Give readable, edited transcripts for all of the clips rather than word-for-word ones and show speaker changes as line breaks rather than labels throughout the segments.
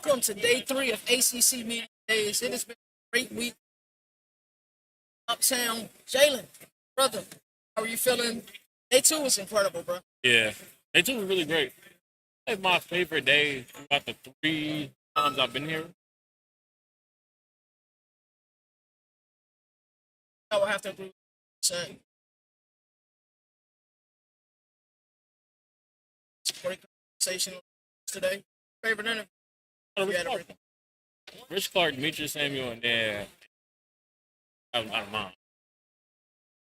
Welcome to day 3 of ACC Media Days. It has been a great week. Uptown, Jalen, brother, how are you feeling? Day 2 was incredible, bro.
Yeah, day 2 was really great. It's my favorite day throughout the 3 times I've been here.
I will have to agree with you. It's a great conversation today. Favorite interview?
Rich Clark, Demetrius Samuel, and then I don't mind.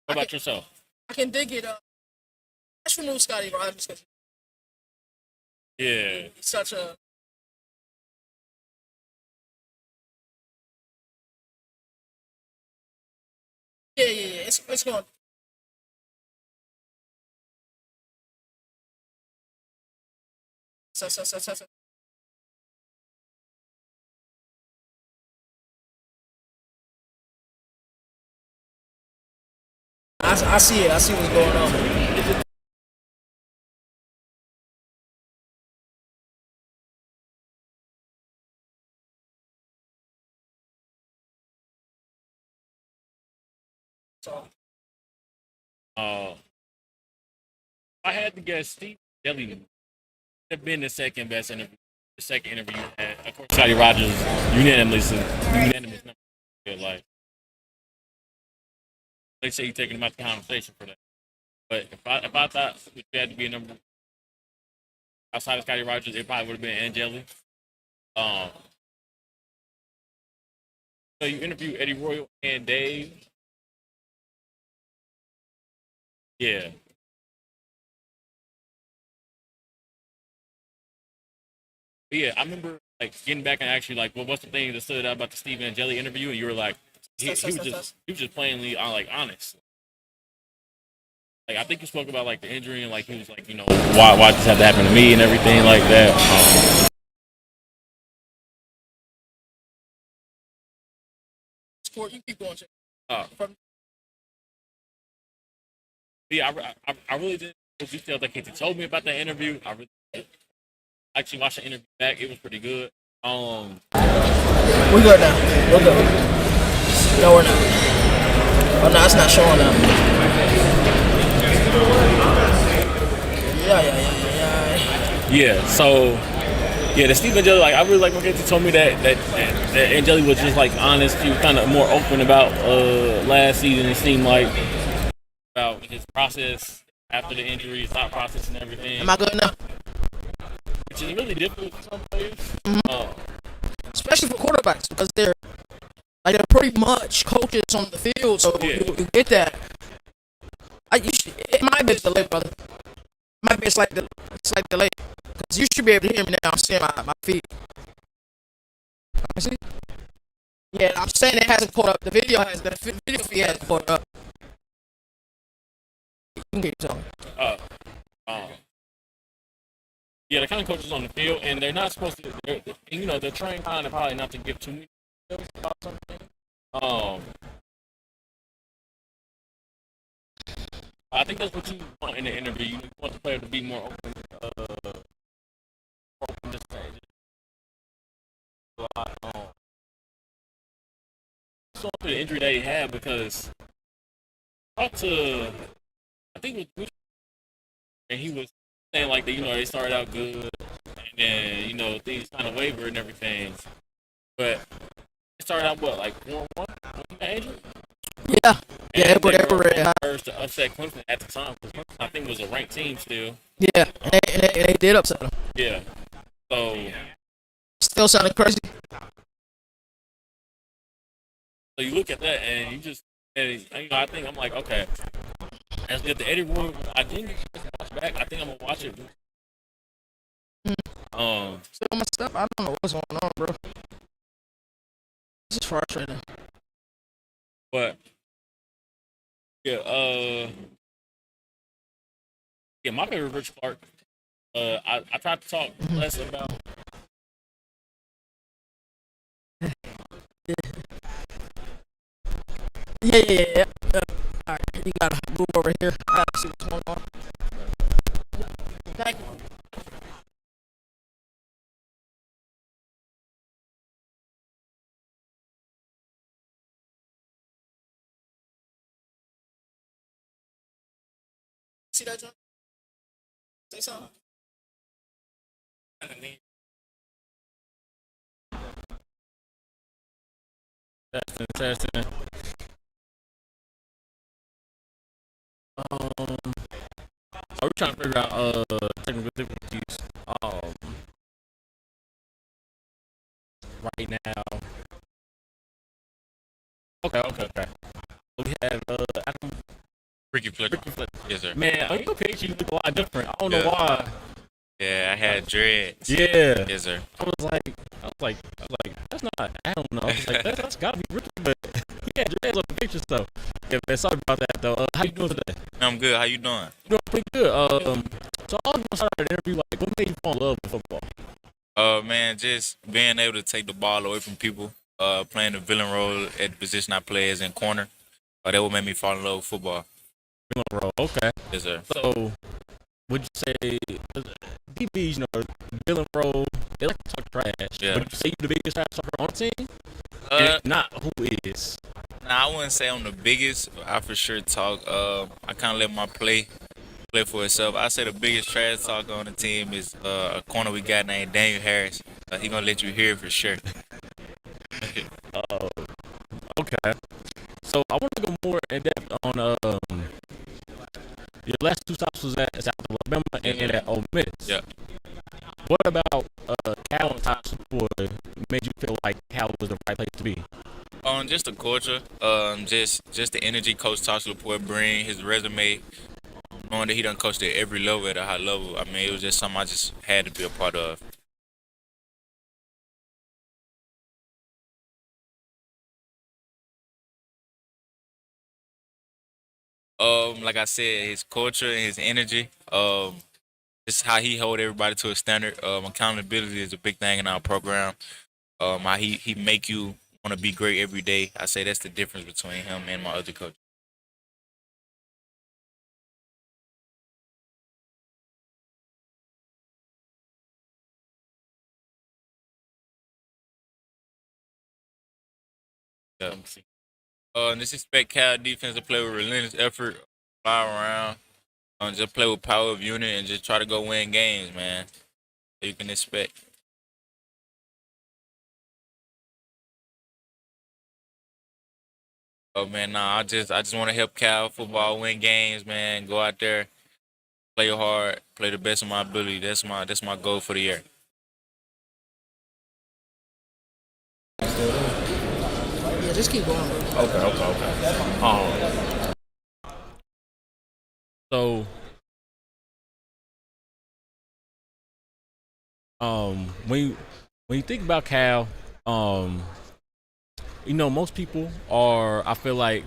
What about yourself?
I can dig it. I just remove Scotty Rogers because
Yeah.
he's such a. Yeah. It's going. So. I see it. I see what's going on. So,
I had to guess Steve Jelly would have been the second best interview. The second interview you had. Of course, Scotty Rogers unanimous number. Like they say, you taking him out the conversation for that. But if I thought you had to be a number outside of Scotty Rogers, it probably would have been Angeli. So you interview Eddie Royal and Dave. Yeah. But yeah, I remember like getting back and actually like, well, what's the thing that stood out about the Steve Angeli interview? And you were like, he was just plainly like honest. Like I think you spoke about like the injury and like he was like, why this had to happen to me and everything like that.
Sport, you keep going.
Yeah, I really did. You still like he told me about the interview. I really did. Actually watched the interview back. It was pretty good.
We're good now. We're good. No, we're not. Oh no, it's not showing up.
Yeah. So yeah, the Steve Angeli, like I really like when he told me that Angeli was just like honest. He was kind of more open about last season. It seemed like about his process after the injury, his thought process and everything.
Am I good now?
Which is really difficult for some players.
Especially for quarterbacks because they're pretty much coaches on the field, so
Yeah.
you get that. It might be delayed, brother. It might be it's like delayed because you should be able to hear me now. I'm seeing my feet. Let me see. Yeah, I'm saying it hasn't pulled up. The video feed hasn't pulled up. You can keep talking.
Yeah, the kind of coaches on the field, and they're not supposed to. They're trained kind of probably not to give too many details about something. I think that's what you want in the interview. You want the player to be more open, to say. So for the injury that he had because I think it was, and he was saying like that. They started out good, and then things kind of wavered and everything. But it started out like 4-1 when he got injured.
Yeah, it were
first to upset Clemson at the time because Clemson I think was a ranked team still.
Yeah, and they did upset them.
Yeah, so
still sounded crazy.
So you look at that and you just I think I'm like okay. As if the Eddie Royal, I didn't watch back. I think I'm gonna watch it.
Still my stuff. I don't know what's going on, bro. This is frustrating.
But yeah, my favorite Rich Clark. I tried to talk less about.
Yeah. All right, you gotta move over here. I gotta see what's going on. Thank you. see that, John? Say something.
Testing. Are we trying to figure out technical difficulties right now? Okay. So we have Adam
Ricky Fletcher.
Fletcher.
Yes, sir.
Man, on your page you look a lot different. I don't know why.
Yeah, I had dreads.
Yeah.
Yes, sir.
I was like, that's not Adam. No. I was like, that's gotta be Ricky, but he had dreads on the picture. So yeah, man, sorry about that though. How you doing today?
I'm good. How you doing?
Doing pretty good. So I was gonna start the interview like, what made you fall in love with football?
Man, just being able to take the ball away from people, playing the villain role at the position I play as in corner. That would make me fall in love with football.
Villain role, okay.
Yes, sir.
So would you say DBs, you know, villain role, they like to talk trash.
Yeah.
Would you say you're the biggest trash talker on the team? And not who is?
Nah, I wouldn't say I'm the biggest. I for sure talk. I kind of let my play for itself. I say the biggest trash talker on the team is a corner we got named Daniel Harris. He gonna let you hear it for sure.
Okay. So I want to go more in depth on your last two stops was at South Alabama and at Ole Miss.
Yeah.
What about Cal and top support made you feel like Cal was the right place to be?
Just the culture, just the energy Coach Tosh Laporte bring, his resume, knowing that he done coached at every level at a high level. I mean, it was just something I just had to be a part of. Like I said, his culture and his energy, just how he hold everybody to a standard. Accountability is a big thing in our program. How he make you want to be great every day. I say that's the difference between him and my other coach. Yeah. Just expect Cal defense to play with relentless effort, fly around, just play with power of unit, and just try to go win games, man. You can expect. Oh man, nah, I just want to help Cal football win games, man. Go out there, play hard, play the best of my ability. That's my goal for the year.
Yeah, just keep going, bro.
Okay. So, when you think about Cal, you know, most people are, I feel like,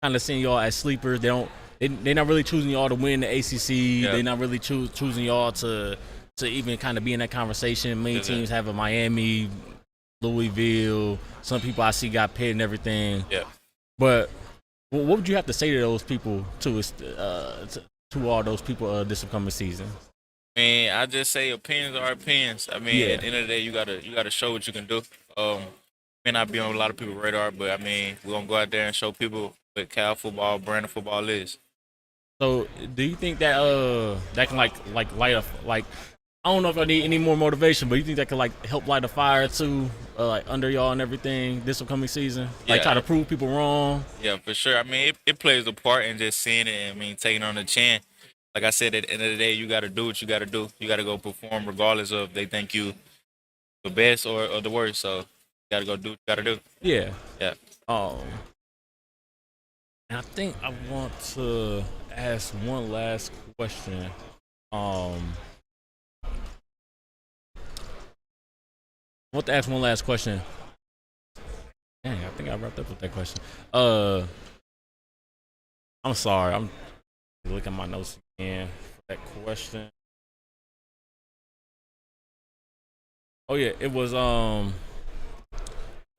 kind of seeing y'all as sleepers. They're not really choosing y'all to win the ACC.
Yeah.
They're not really choosing y'all to even kind of be in that conversation. Many teams have a Miami, Louisville. Some people I see got Pitt and everything.
Yeah.
But what would you have to say to those people, to all those people this upcoming season?
I mean, I just say opinions are opinions. I mean,
Yeah.
at the end of the day, you gotta show what you can do. May not be on a lot of people's radar, but I mean, we're gonna go out there and show people what Cal football, brand of football is.
So, do you think that that can like light up, like, I don't know if I need any more motivation, but you think that can like help light a fire too, like under y'all and everything this upcoming season? Like,
Yeah.
try to prove people wrong.
Yeah, for sure. I mean, it plays a part in just seeing it. I mean, taking on the chin. Like I said, at the end of the day, you gotta do what you gotta do. You gotta go perform regardless of they think you the best or the worst. So you gotta go do what you gotta do.
Yeah.
Yeah.
And I think I want to ask one last question. I want to ask one last question. Dang, I think I wrapped up with that question. I'm sorry. I'm looking at my notes again for that question. Oh yeah, it was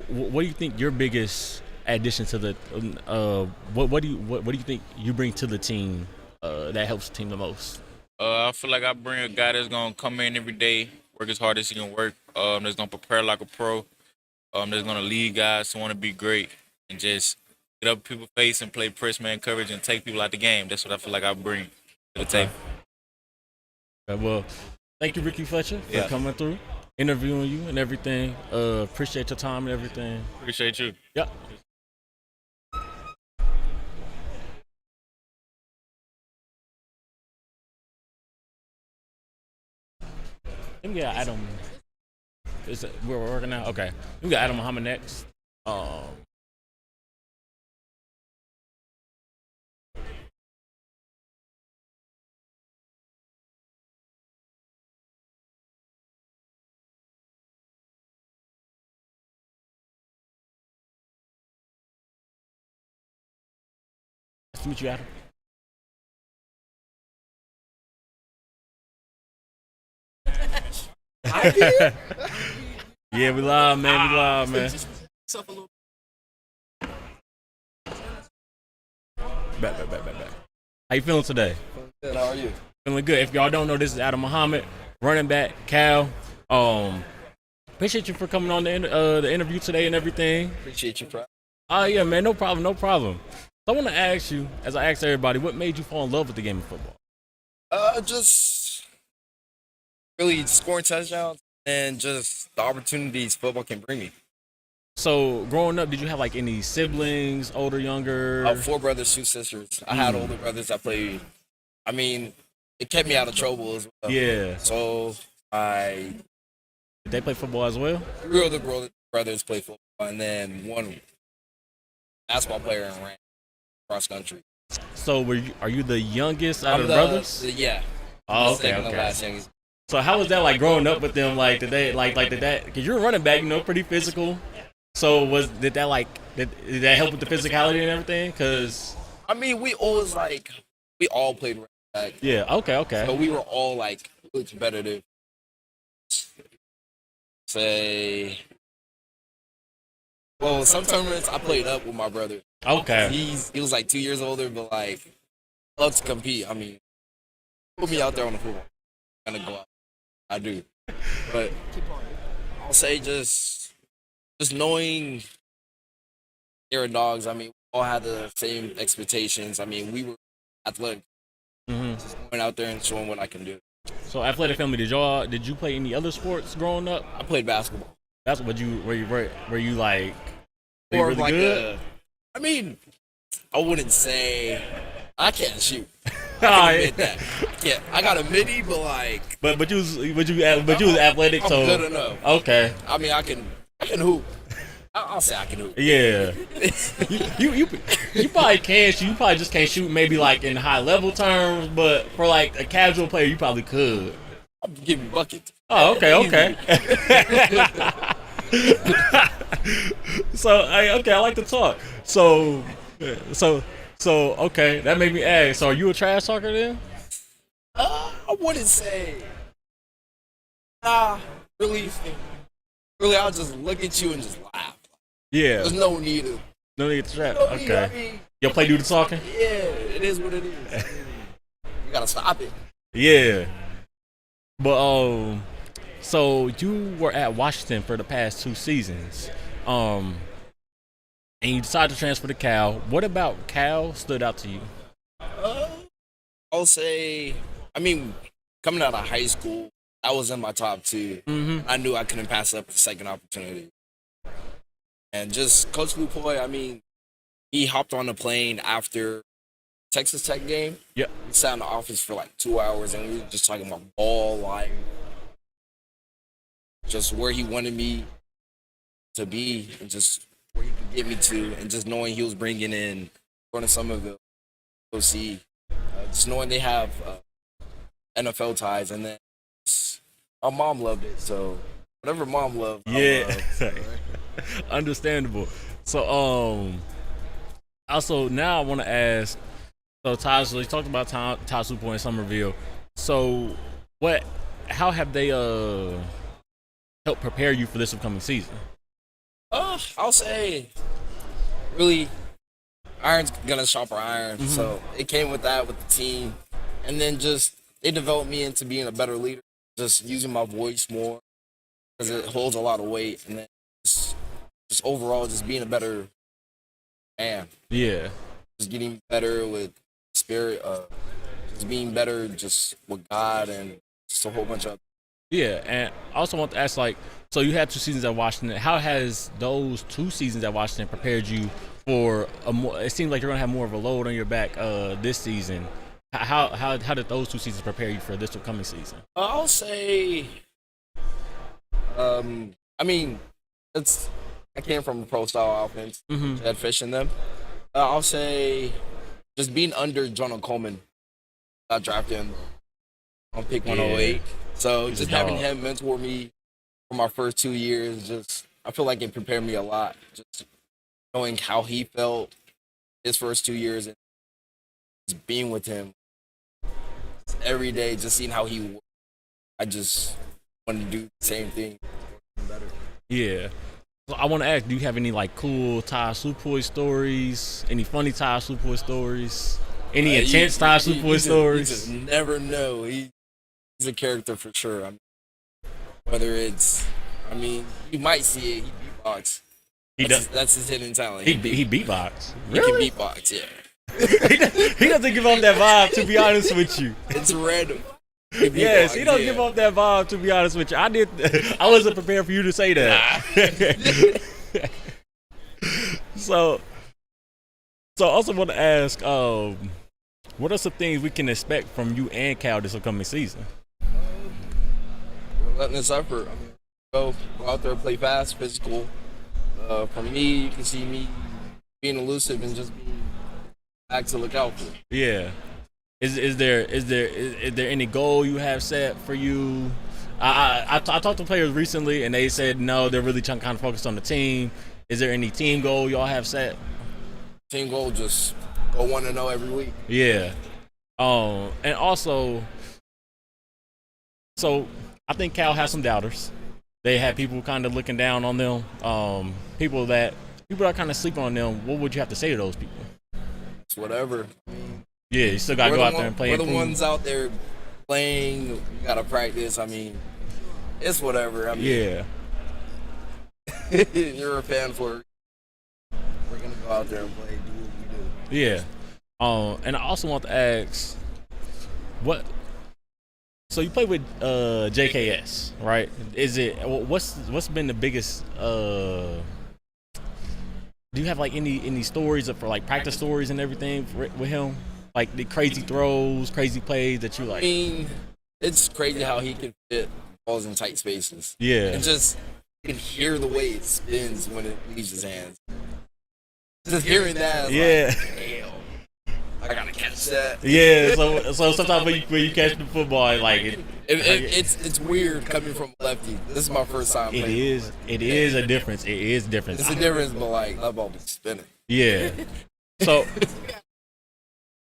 what do you think your biggest addition to the what do you think you bring to the team that helps the team the most?
I feel like I bring a guy that's gonna come in every day, work as hard as he can work. That's gonna prepare like a pro. That's gonna lead guys to want to be great and just get up people's face and play press man coverage and take people out the game. That's what I feel like I bring. to the table.
Okay, well, thank you, Ricky Fletcher, for coming through, interviewing you and everything. Appreciate your time and everything.
Appreciate you.
Yep. Then we got Adam. We're working now? Okay. We got Adam Mohammed next. Nice to meet you, Adam. Yeah, we live, man. We live, man. Back. How you feeling today?
Good. How are you?
Feeling good. If y'all don't know, this is Adam Mohammed, running back, Cal. Appreciate you for coming on the interview today and everything.
Appreciate you, bro.
Oh yeah, man. No problem. So I want to ask you, as I asked everybody, what made you fall in love with the game of football?
Just really scoring touchdowns and just the opportunities football can bring me.
So growing up, did you have like any siblings, older, younger?
4 brothers, 2 sisters. I had older brothers that played. I mean, it kept me out of trouble as well.
Yeah.
So
Did they play football as well?
3 older brothers played football, and then 1 basketball player and ran cross country.
So are you the youngest out of the brothers?
Yeah.
Oh, okay.
The last youngest.
So how was that like growing up with them? Like did that? Because you're a running back, pretty physical. So did that help with the physicality and everything? Because
I mean, we all played running back.
Yeah. Okay.
So we were all like really competitive. Some tournaments I played up with my brother.
Okay.
He was like 2 years older, but like love to compete. I mean, put me out there on the football. I'm gonna go out. I do. But I'll say just knowing they're dogs. I mean, we all had the same expectations. I mean, we were athletic. Just going out there and showing what I can do.
So athletic family, did you play any other sports growing up?
I played basketball.
That's what were you like? Were you
Or
really
like
good?
I mean, I wouldn't say I can't shoot.
Oh,
I admit that. Yeah, I got a midi, but like.
But you was athletic,
I'm
so
good enough.
Okay.
I mean, I can hoop. I'll say I can hoop.
Yeah. you probably can shoot. You probably just can't shoot maybe like in high level terms, but for like a casual player, you probably could.
I'm giving buckets.
Oh, okay. So I like to talk. So okay, that made me ask. So are you a trash talker then?
I wouldn't say. Nah, really. I'll just look at you and just laugh.
Yeah.
There's no need to.
No need to trap.
No need,
Okay.
I mean,
Your play do the talking?
Yeah, it is what it is. You gotta stop it.
Yeah. But so you were at Washington for the past 2 seasons. And you decided to transfer to Cal. What about Cal stood out to you?
I'll say, I mean, coming out of high school, I was in my top 2. I knew I couldn't pass up the second opportunity. And just Coach Lupoy, I mean, he hopped on the plane after Texas Tech game.
Yep.
We sat in the office for like 2 hours, and we were just talking about ball life, just where he wanted me to be, and just where he could get me to, and just knowing he was bringing in Gordon Somerville, OC, just knowing they have NFL ties, and then my mom loved it, so whatever mom loved,
Yeah.
I loved.
Understandable. So also now I want to ask. So Taj, you talked about Taj Lupoy and Somerville. So how have they helped prepare you for this upcoming season?
I'll say, really, iron's gonna sharpen iron. So it came with that, with the team, and then just it developed me into being a better leader. Just using my voice more because it holds a lot of weight, and then just overall, just being a better man.
Yeah.
Just getting better with spirit, just being better, just with God and just a whole bunch of.
Yeah, and I also want to ask, like, so you had 2 seasons at Washington. How has those 2 seasons at Washington prepared you for a more? It seems like you're gonna have more of a load on your back this season. How did those 2 seasons prepare you for this upcoming season?
I'll say, I mean, I came from a pro style offense. Had Fish in them. I'll say, just being under Jonah Coleman, got drafted on pick 108. So
He's
just
a dog.
having him mentor me for my first 2 years, just I feel like it prepared me a lot. Just knowing how he felt his first 2 years and just being with him every day, just seeing how he worked. I just wanted to do the same thing, better.
Yeah. So I want to ask, do you have any like cool Ty Supoi stories? Any funny Ty Supoi stories? Any intense Ty Supoi stories?
You just never know. He's a character for sure. I mean, whether it's, you might see it. He beatbox. That's his hidden talent.
He beatbox.
He
Really?
can beatbox, yeah.
He doesn't give off that vibe, to be honest with you.
It's random.
Yes, he don't give off that vibe, to be honest with you. I wasn't prepared for you to say that. So I also want to ask, what are some things we can expect from you and Cal this upcoming season?
Relentless effort. Go out there, play fast, physical. For me, you can see me being elusive and just being back to look out for.
Yeah. Is there any goal you have set for you? I talked to players recently and they said no, they're really kind of focused on the team. Is there any team goal y'all have set?
Team goal, just go 1-0 every week.
Yeah. And also, so I think Cal has some doubters. They have people kind of looking down on them. People that are kind of sleeping on them. What would you have to say to those people?
It's whatever.
Yeah, you still gotta go out there and play.
We're the ones out there playing. You gotta practice. It's whatever.
Yeah.
You're a fan for. We're gonna go out there and play. Do what we do.
Yeah. And I also want to ask, so you play with JKS, right? What's been the biggest? Do you have like any stories for like practice stories and everything with him? Like the crazy throws, crazy plays that you like?
It's crazy how he can fit balls in tight spaces.
Yeah.
And just you can hear the way it spins when it leaves his hands. Just hearing that, like, damn, I gotta catch that.
Yeah. So sometimes when you catch the football, like
it's weird coming from a lefty. This is my first time.
It is a difference. It is different.
It's a difference, but like that ball be spinning.
Yeah.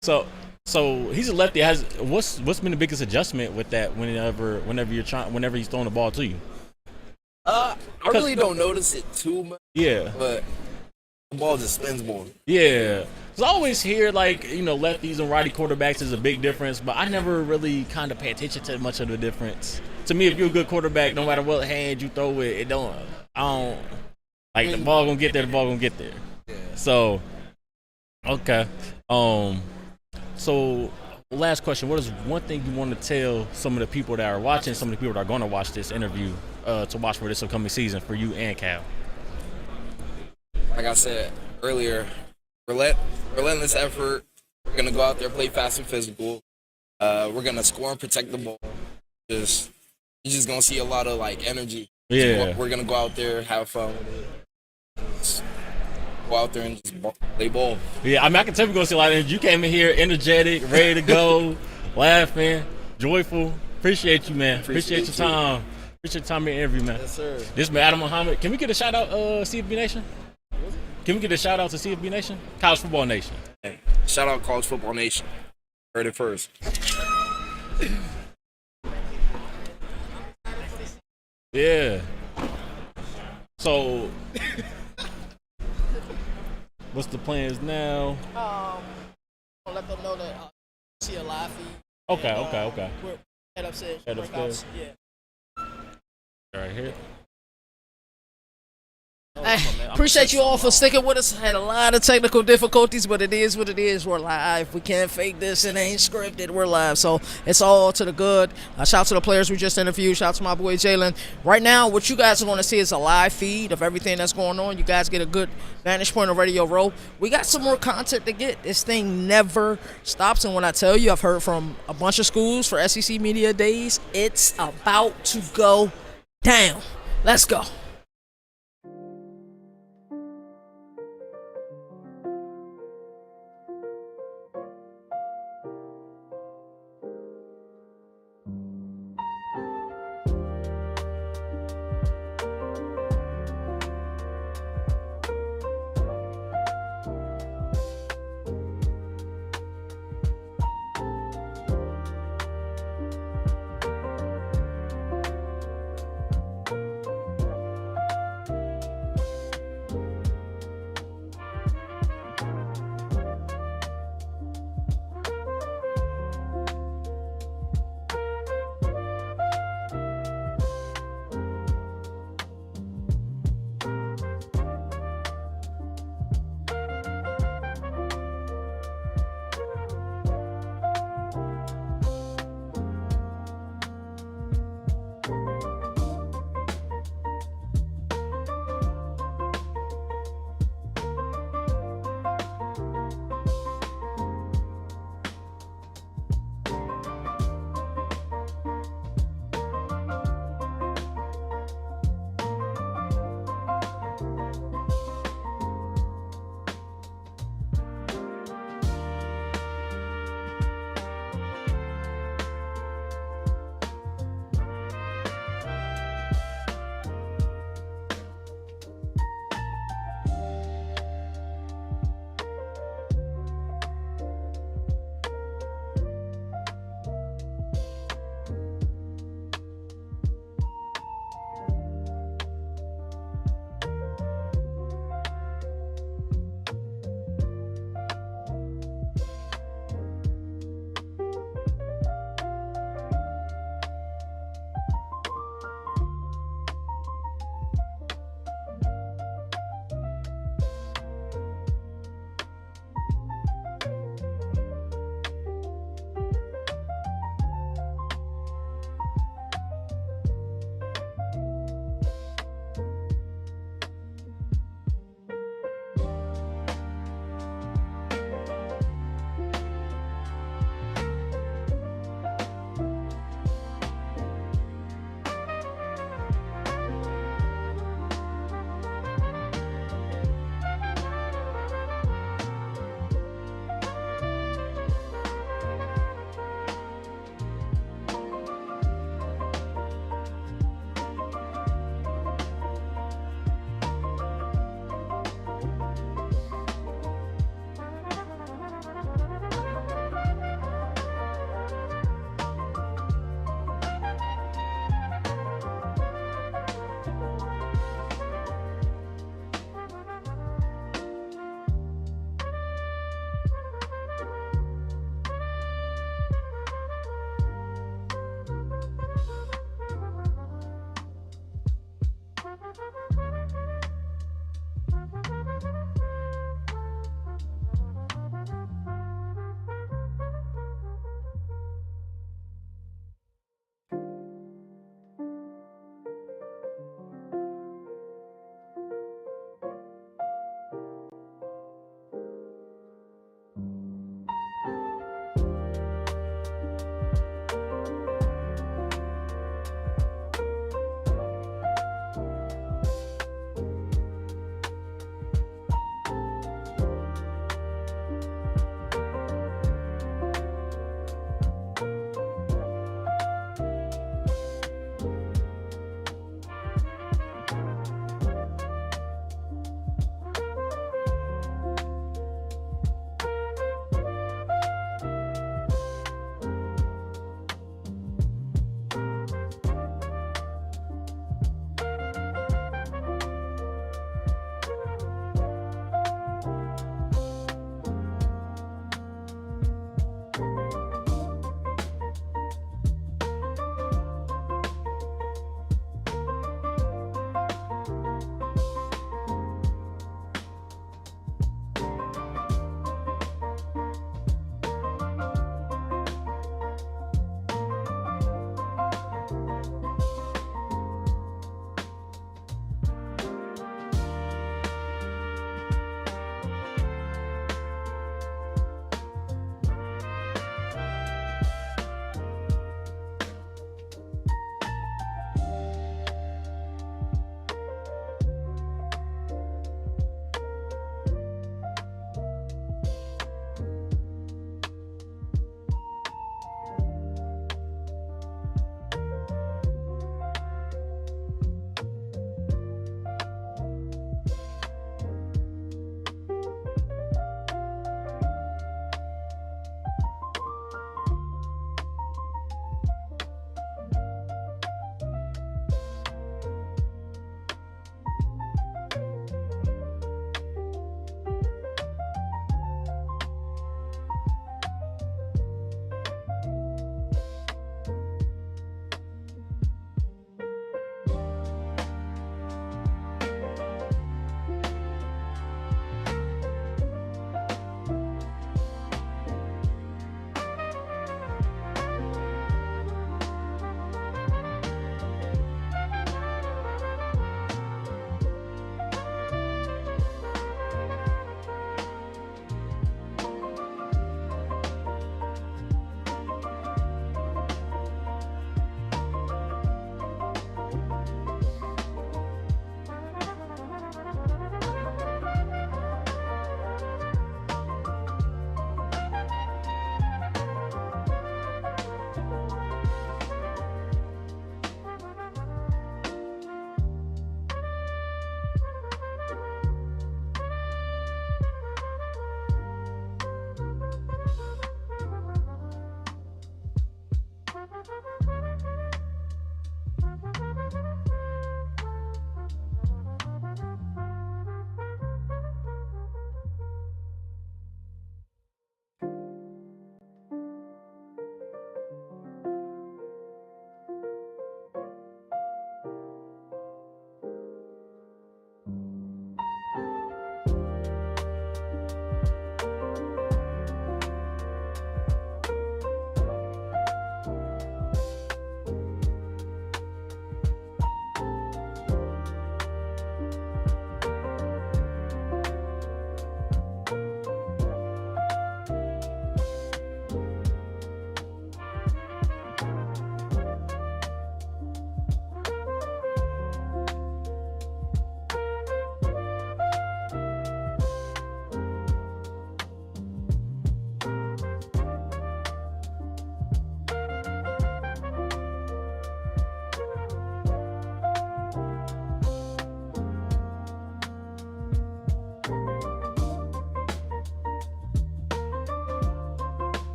So he's a lefty. What's been the biggest adjustment with that? Whenever he's throwing the ball to you.
I really don't notice it too much.
Yeah.
But the ball just spins more.
Yeah. Cause I always hear like lefties and righty quarterbacks is a big difference, but I never really kind of pay attention to much of the difference. To me, if you're a good quarterback, no matter what hand you throw it, the ball gonna get there. The ball gonna get there.
Yeah.
So, okay. So, last question. What is one thing you want to tell some of the people that are watching, some of the people that are going to watch this interview, to watch for this upcoming season for you and Cal?
Like I said earlier, relentless effort. We're going to go out there, play fast and physical. We're going to score and protect the ball. You're just going to see a lot of, like, energy.
Yeah.
We're going to go out there, have fun with it. Just go out there and just play ball.
Yeah, I can tell you're going to see a lot of energy. You came in here energetic, ready to go, laughing, joyful. Appreciate you, man. Appreciate your time. Appreciate your time in the interview, man.
Yes, sir.
This is Adam Mohammed. Can we get a shout out, CFB Nation? Can we get a shout out to CFB Nation? College Football Nation.
Hey, shout out College Football Nation. Heard it first.
Yeah. So, what's the plans now?
I'll let them know that see a live feed.
Okay,
and,
okay.
We're head upstairs.
Head upstairs.
Yeah.
Right here.
Hey, appreciate you all for sticking with us. Had a lot of technical difficulties, but it is what it is. We're live. We can't fake this. It ain't scripted. We're live. So it's all to the good. Shout out to the players we just interviewed. Shout out to my boy Jalen. Right now, what you guys are going to see is a live feed of everything that's going on. You guys get a good vantage point of Radio Row. We got some more content to get. This thing never stops. And when I tell you, I've heard from a bunch of schools for SEC Media Days, it's about to go down. Let's go.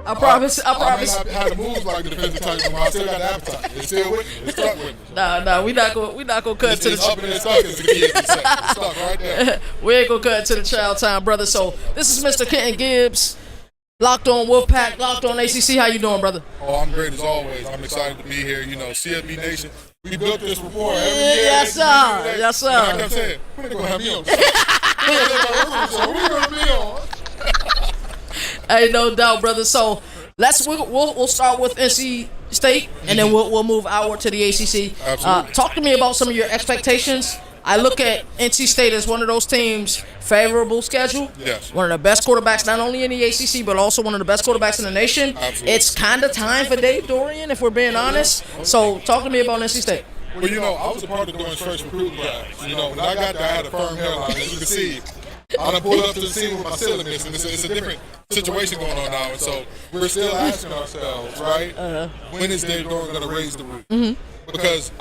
I promise. I
may
promise.
not have the moves like the defensive tackle, but I still got the appetite. It's still with me. It's stuck with me.
Nah, we not gonna cut to
It's up
the.
and it's stuck as the kids would say. It's stuck right there.
We ain't gonna cut to the child time, brother. So this is Mr. Kenton Gibbs, locked on Wolfpack, locked on ACC. How you doing, brother?
Oh, I'm great as always. I'm excited to be here. You know, CFB Nation. We built this rapport every year.
Yes, sir. Yes, sir.
And I kept saying, when they gonna have me on the show? When they gonna be on?
Hey, no doubt, brother. So we'll start with NC State, and then we'll move outward to the ACC.
Absolutely.
Talk to me about some of your expectations. I look at NC State as one of those teams, favorable schedule.
Yes.
One of the best quarterbacks, not only in the ACC, but also one of the best quarterbacks in the nation.
Absolutely.
It's kind of time for Dave Dorian, if we're being honest. So talk to me about NC State.
Well, you know, I was a part of Dorian's first recruiting class. You know, when I got there, I had a firm hairline. As you can see, I done pulled up to the scene with my ceiling missing. It's a different situation going on now. And so we're still asking ourselves, right, when is Dave Dorian going to raise the roof? Because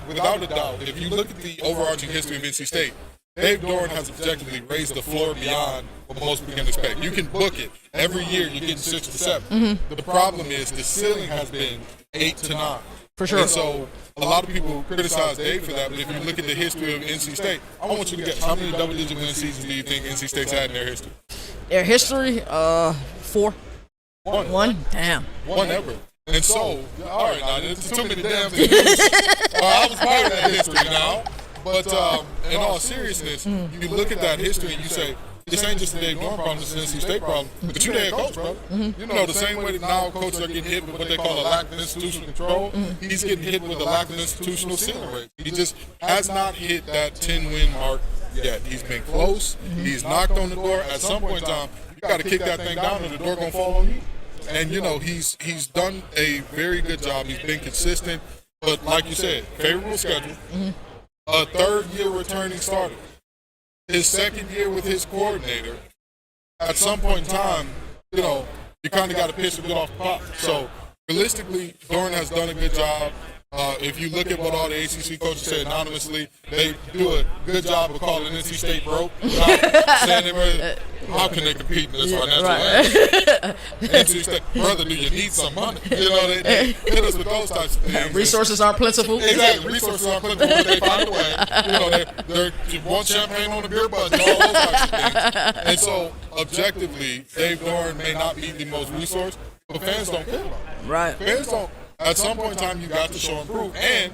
without a doubt, if you look at the overarching history of NC State, Dave Dorian has objectively raised the floor beyond what most people can expect. You can book it. Every year you're getting 6 to 7. The problem is the ceiling has been 8 to 9.
For sure.
And so a lot of people criticize Dave for that, but if you look at the history of NC State, I want you to guess, how many double-digit win seasons do you think NC State's had in their history?
Their history, 4. One? Damn.
One ever. And so, all right, now, there's too many damn things. I was part of that history now. But in all seriousness, you look at that history and you say, this ain't just a Dave Dorian problem, this is an NC State problem. But you're the head coach, brother. You know, the same way that now coaches are getting hit with what they call a lack of institutional control, he's getting hit with a lack of institutional ceiling rate. He just has not hit that 10-win mark yet. He's been close. He's knocked on the door. At some point in time, you got to kick that thing down or the door going to fall on you. And, you know, he's done a very good job. He's been consistent. But like you said, favorable schedule. A third-year returning starter. His second year with his coordinator. At some point in time, you know, you kind of got to pitch a bit off the pop. So, realistically, Dorian has done a good job. If you look at what all the ACC coaches say anonymously, they do a good job of calling NC State broke. Saying they were, how can they compete in this financial landscape? NC State, brother, do you need some money? You know, they hit us with those types of things.
Resources aren't plentiful.
Exactly, resources aren't plentiful, but they find a way. You know, they want champagne on the beer budget, all those types of things. And so, objectively, Dave Dorian may not be the most resourced, but fans don't care about it.
Right.
Fans don't. At some point in time, you got to show and prove. And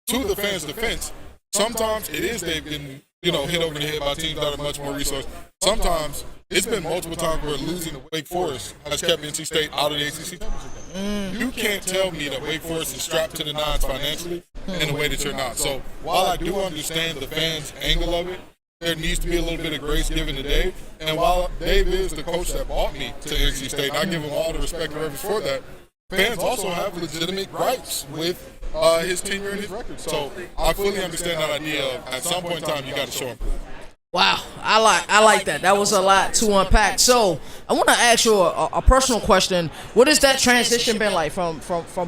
to the fans' defense, sometimes it is they've been, you know, hit over the head by teams that are much more resourced. Sometimes it's been multiple times where losing to Wake Forest has kept NC State out of the ACC championship game. You can't tell me that Wake Forest is strapped to the nines financially in the way that you're not. So while I do understand the fans' angle of it, there needs to be a little bit of grace given to Dave. And while Dave is the coach that brought me to NC State, and I give him all the respect and reverence for that, fans also have legitimate gripes with his tenure and his record. So I fully understand that idea of at some point in time you got to show him.
Wow, I like that. That was a lot to unpack. So I want to ask you a personal question. What has that transition been like from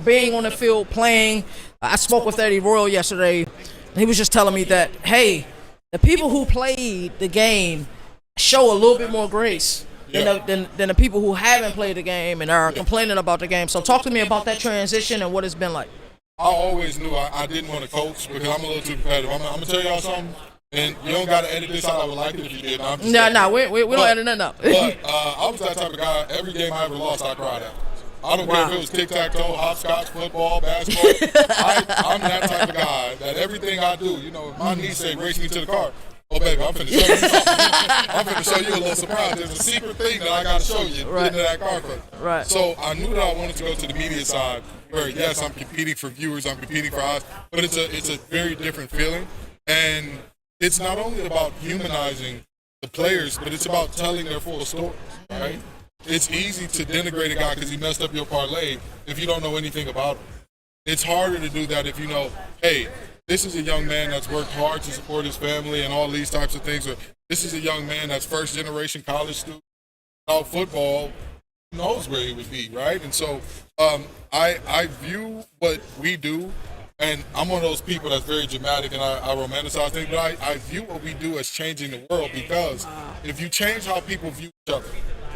being on the field playing? I spoke with Eddie Royal yesterday, and he was just telling me that, hey, the people who played the game show a little bit more grace than the people who haven't played the game and are complaining about the game. So talk to me about that transition and what it's been like.
I always knew I didn't want to coach because I'm a little too competitive. I'm going to tell y'all something, and you don't got to edit this out. I would like it if you did. We don't edit nothing out. But I was that type of guy. Every game I ever lost, I cried after. I don't care if it was tic-tac-toe, hopscotch, football, basketball. I'm that type of guy that everything I do, you know, if my niece say, race me to the car, oh, baby, I'm finna show you something. I'm finna show you a little surprise. There's a secret thing that I got to show you into that car club.
Right.
So I knew that I wanted to go to the media side where, yes, I'm competing for viewers, I'm competing for eyes, but it's a very different feeling. And it's not only about humanizing the players, but it's about telling their full stories, right? It's easy to denigrate a guy because he messed up your parlay if you don't know anything about him. It's harder to do that if you know, hey, this is a young man that's worked hard to support his family and all these types of things. Or this is a young man that's first-generation college student. Now football knows where he would be, right? And so I view what we do, and I'm one of those people that's very dramatic and I romanticize things, but I view what we do as changing the world because if you change how people view each other,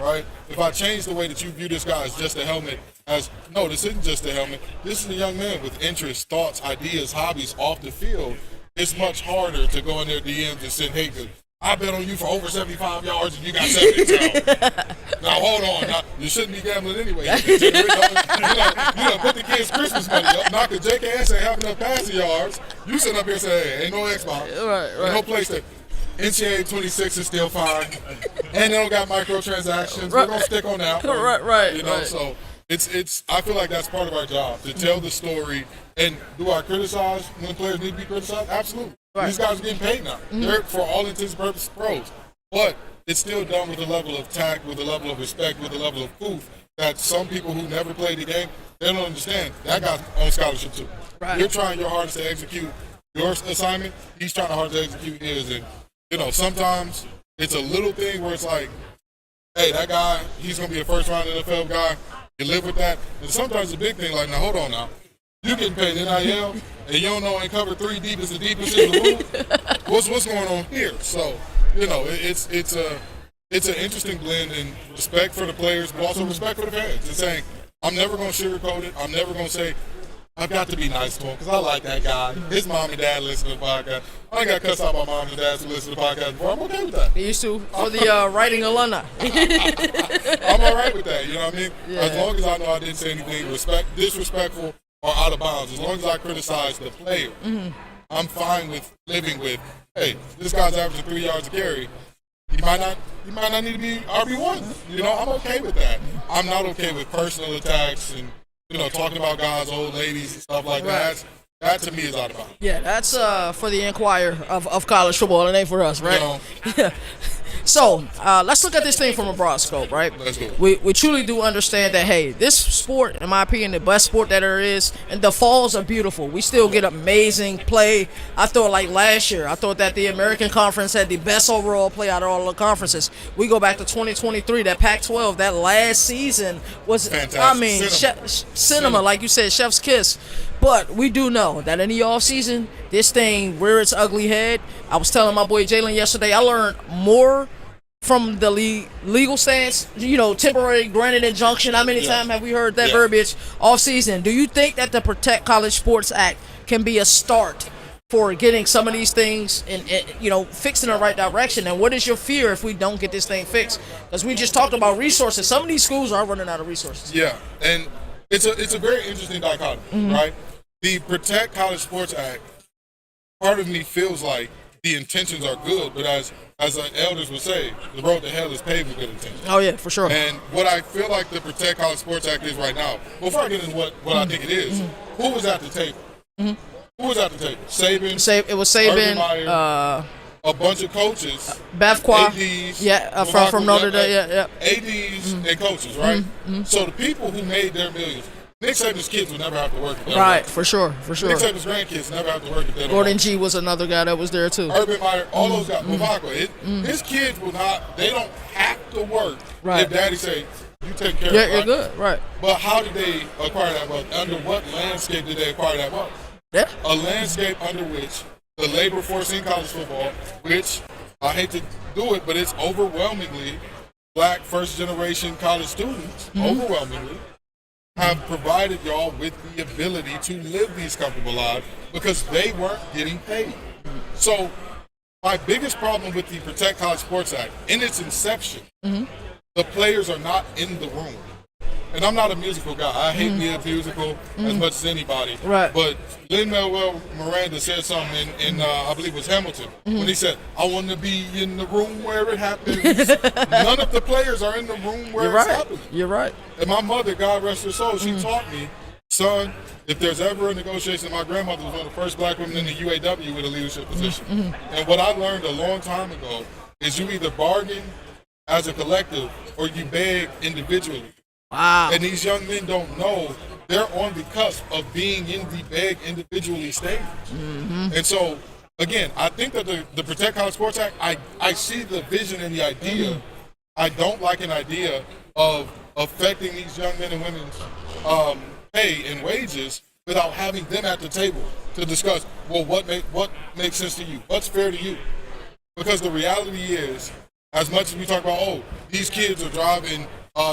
right? If I change the way that you view this guy as just a helmet, as no, this isn't just a helmet. This is a young man with interests, thoughts, ideas, hobbies off the field. It's much harder to go in their DMs and send hate. I bet on you for over 75 yards and you got 70. Now hold on. Now, you shouldn't be gambling anyway. You know, put the kids' Christmas money up. Knock the JKS ain't have enough passing yards. You sit up here and say, hey, ain't no Xbox. Ain't no PlayStation. NCAA 26 is still fine. And they don't got microtransactions. We're going to stick on that one.
Right.
You know, so it's. I feel like that's part of our job, to tell the story. And do I criticize when players need to be criticized? Absolutely. Right. These guys are getting paid now. They're, for all intents and purposes, pros. But it's still done with a level of tact, with a level of respect, with a level of proof that some people who never played the game, they don't understand. That guy's on scholarship too.
Right.
You're trying your hardest to execute your assignment. He's trying hard to execute his. And, you know, sometimes it's a little thing where it's like, hey, that guy, he's going to be a first-round NFL guy. You live with that. And sometimes it's a big thing like, now, hold on now. You getting paid NIL, and you don't know in cover 3 deep is the deepest in the room. What's going on here? So, you know, it's an interesting blend in respect for the players, but also respect for the fans. It's saying, I'm never going to sugarcoat it. I'm never going to say, I've got to be nice to him because I like that guy. His mom and dad listen to the podcast. I ain't got cussed out by mom and dad to listen to the podcast before. I'm okay with that.
He used to for the writing alumni.
I'm all right with that. You know what I mean?
Yeah.
As long as I know I didn't say anything disrespectful or out of bounds, as long as I criticize the player, I'm fine with living with, hey, this guy's averaging 3 yards a carry. He might not need to be RB1. You know, I'm okay with that. I'm not okay with personal attacks and, you know, talking about guys, old ladies and stuff like that. That to me is out of bounds.
Yeah, that's for the inquirer of college football. It ain't for us, right?
No.
Yeah. So let's look at this thing from a broad scope, right?
Let's do it.
We truly do understand that, hey, this sport, in my opinion, the best sport that there is, and the falls are beautiful. We still get amazing play. I thought, like last year, I thought that the American Conference had the best overall play out of all the conferences. We go back to 2023, that Pac-12, that last season was,
fantastic.
I mean, cinema, like you said, chef's kiss. But we do know that in the offseason, this thing rear its ugly head. I was telling my boy Jalen yesterday, I learned more from the legal stance, you know, temporary granted injunction. How many times have we heard that verbiage offseason? Do you think that the Protect College Sports Act can be a start for getting some of these things and you know, fixed in the right direction? And what is your fear if we don't get this thing fixed? Because we just talked about resources. Some of these schools are running out of resources.
Yeah, and it's a very interesting dichotomy, right? The Protect College Sports Act, part of me feels like the intentions are good, but as the elders would say, the road to hell is paved with good intentions.
Oh, yeah, for sure.
And what I feel like the Protect College Sports Act is right now, before I get into what I think it is, who was at the table? Who was at the table? Saban.
It was Saban,
Urban Meyer, a bunch of coaches,
ADs,
ADs,
from Notre Dame,
ADs and coaches, right? So the people who made their millions, Nick Saban's kids would never have to work.
Right, for sure.
Nick Saban's grandkids never have to work.
Gordon G was another guy that was there too.
Urban Meyer, all those guys. His kids will not. They don't have to work.
Right.
If Daddy say, "You take care."
Yeah,
of it,
you're good. Right.
But how did they acquire that wealth? Under what landscape did they acquire that wealth?
Yeah.
A landscape under which the labor force in college football, which I hate to do it, but it's overwhelmingly black first-generation college students, overwhelmingly, have provided y'all with the ability to live these comfortable lives because they weren't getting paid. So my biggest problem with the Protect College Sports Act, in its inception, the players are not in the room. And I'm not a musical guy. I hate being musical as much as anybody.
Right.
But Lin-Manuel Miranda said something in I believe it was Hamilton, when he said, I want to be in the room where it happens. None of the players are in the room where it's happening.
You're right.
And my mother, God rest her soul, she taught me, son, if there's ever a negotiation, my grandmother was one of the first black women in the UAW with a leadership position. And what I learned a long time ago is you either bargain as a collective or you beg individually.
Wow.
And these young men don't know they're on the cusp of being in the beg individually stage. And so, again, I think that the Protect College Sports Act, I see the vision and the idea. I don't like an idea of affecting these young men and women's pay and wages without having them at the table to discuss, well, what makes sense to you? What's fair to you? Because the reality is, As much as we talk about, oh, these kids are driving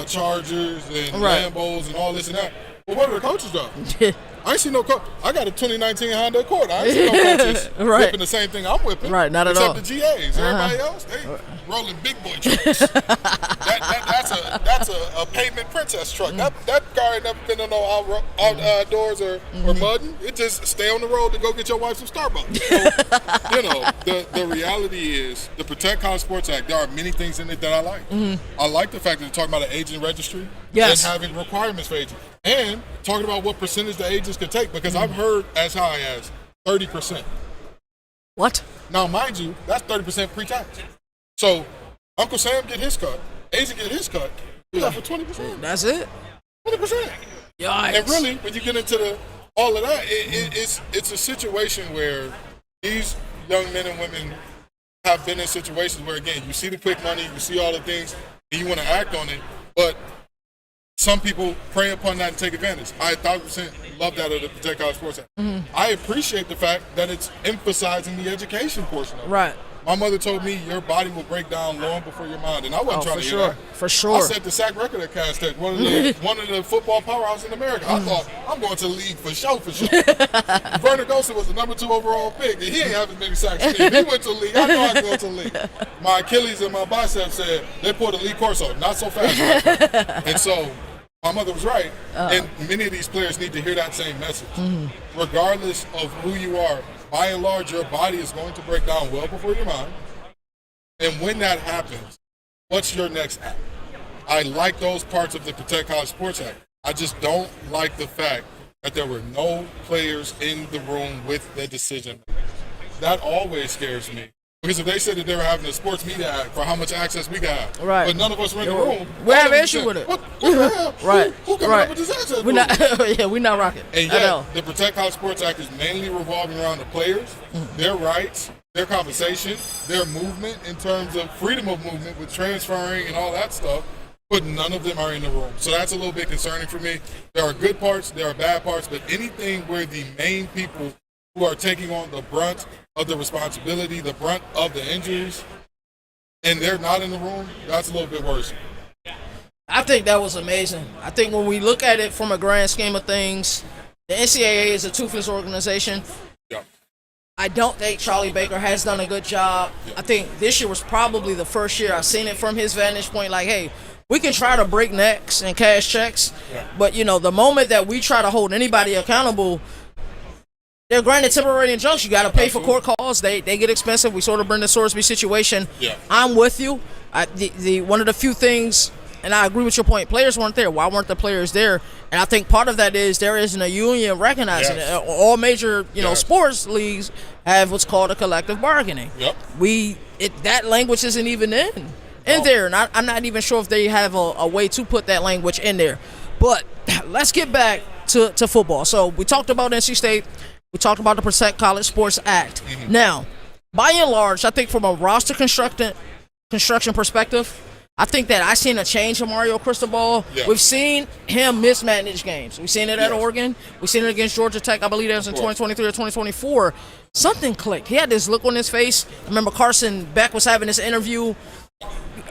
Chargers and Lambos and all this and that. But what are the coaches doing? I ain't seen no coach. I got a 2019 Honda Accord. I ain't seen no coaches whipping the same thing I'm whipping.
Right, not at all.
Except the GAs. Everybody else, they rolling big boy trucks. That's a pavement princess truck. That car ain't never been on no outdoors or mudding. It just stay on the road to go get your wife some Starbucks. So, you know, the reality is the Protect College Sports Act, there are many things in it that I like. I like the fact that they're talking about an agent registry and having requirements for agents. And talking about what percentage the agents can take, because I've heard as high as 30%.
What?
Now, mind you, that's 30% pre-tax. So, Uncle Sam get his cut, agent get his cut, you left for 20%.
That's it?
20%.
Yikes.
And really, when you get into all of that, it's a situation where these young men and women have been in situations where, again, you see the quick money, you see all the things, and you want to act on it, but some people prey upon that and take advantage. I 1,000% love that of the Protect College Sports Act. I appreciate the fact that it's emphasizing the education portion of it.
Right.
My mother told me your body will break down long before your mind, and I wasn't trying to hear that.
For sure.
I set the sack record at Cass Tech, one of the football powerhouses in America. I thought, I'm going to the league for sure. Vernon Golson was the number 2 overall pick, and he ain't having many sacks. He went to the league. I know I can go to the league. My Achilles and my biceps said, they pulled a Lee Corso, not so fast. And so, my mother was right, and many of these players need to hear that same message. Regardless of who you are, by and large, your body is going to break down well before your mind. And when that happens, what's your next act? I like those parts of the Protect College Sports Act. I just don't like the fact that there were no players in the room with the decision. That always scares me. Because if they said that they were having a sports media act for how much access we got, but none of us were in the room,
we have an issue with it.
What the hell?
Right.
Who coming up with this access?
We're not, we're not rocking.
And yet, the Protect College Sports Act is mainly revolving around the players, their rights, their compensation, their movement in terms of freedom of movement with transferring and all that stuff, but none of them are in the room. So that's a little bit concerning for me. There are good parts, there are bad parts, but anything where the main people who are taking on the brunt of the responsibility, the brunt of the injuries, and they're not in the room, that's a little bit worse.
I think that was amazing. I think when we look at it from a grand scheme of things, the NCAA is a toothless organization.
Yeah.
I don't think Charlie Baker has done a good job. Yeah. I think this year was probably the first year I've seen it from his vantage point, like, hey, we can try to break necks and cash checks, but, you know, the moment that we try to hold anybody accountable, they're granted temporary injunction. You got to pay for court calls. They get expensive. We sort of bring the Sorsby situation.
Yeah.
I'm with you. The one of the few things, and I agree with your point, players weren't there. Why weren't the players there? And I think part of that is there isn't a union recognizing it. All major, sports leagues have what's called a collective bargaining.
Yep.
That language isn't even in there, and I'm not even sure if they have a way to put that language in there. But let's get back to football. So we talked about NC State. We talked about the Protect College Sports Act. Now, by and large, I think from a roster construction perspective, I think that I've seen a change in Mario Cristobal.
Yeah.
We've seen him mismanage games. We've seen it at Oregon. We've seen it against Georgia Tech. I believe that was in 2023 or 2024. Something clicked. He had this look on his face. I remember Carson Beck was having this interview.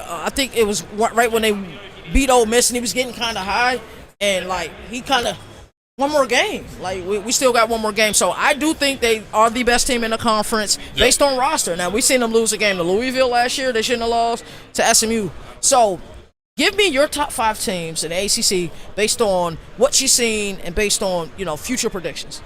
I think it was right when they beat Ole Miss, and he was getting kind of high. And, he kind of, one more game. We still got one more game. So I do think they are the best team in the conference based on roster. Now, we've seen them lose a game to Louisville last year. They shouldn't have lost to SMU. So give me your top 5 teams in the ACC based on what you've seen and based on, future predictions.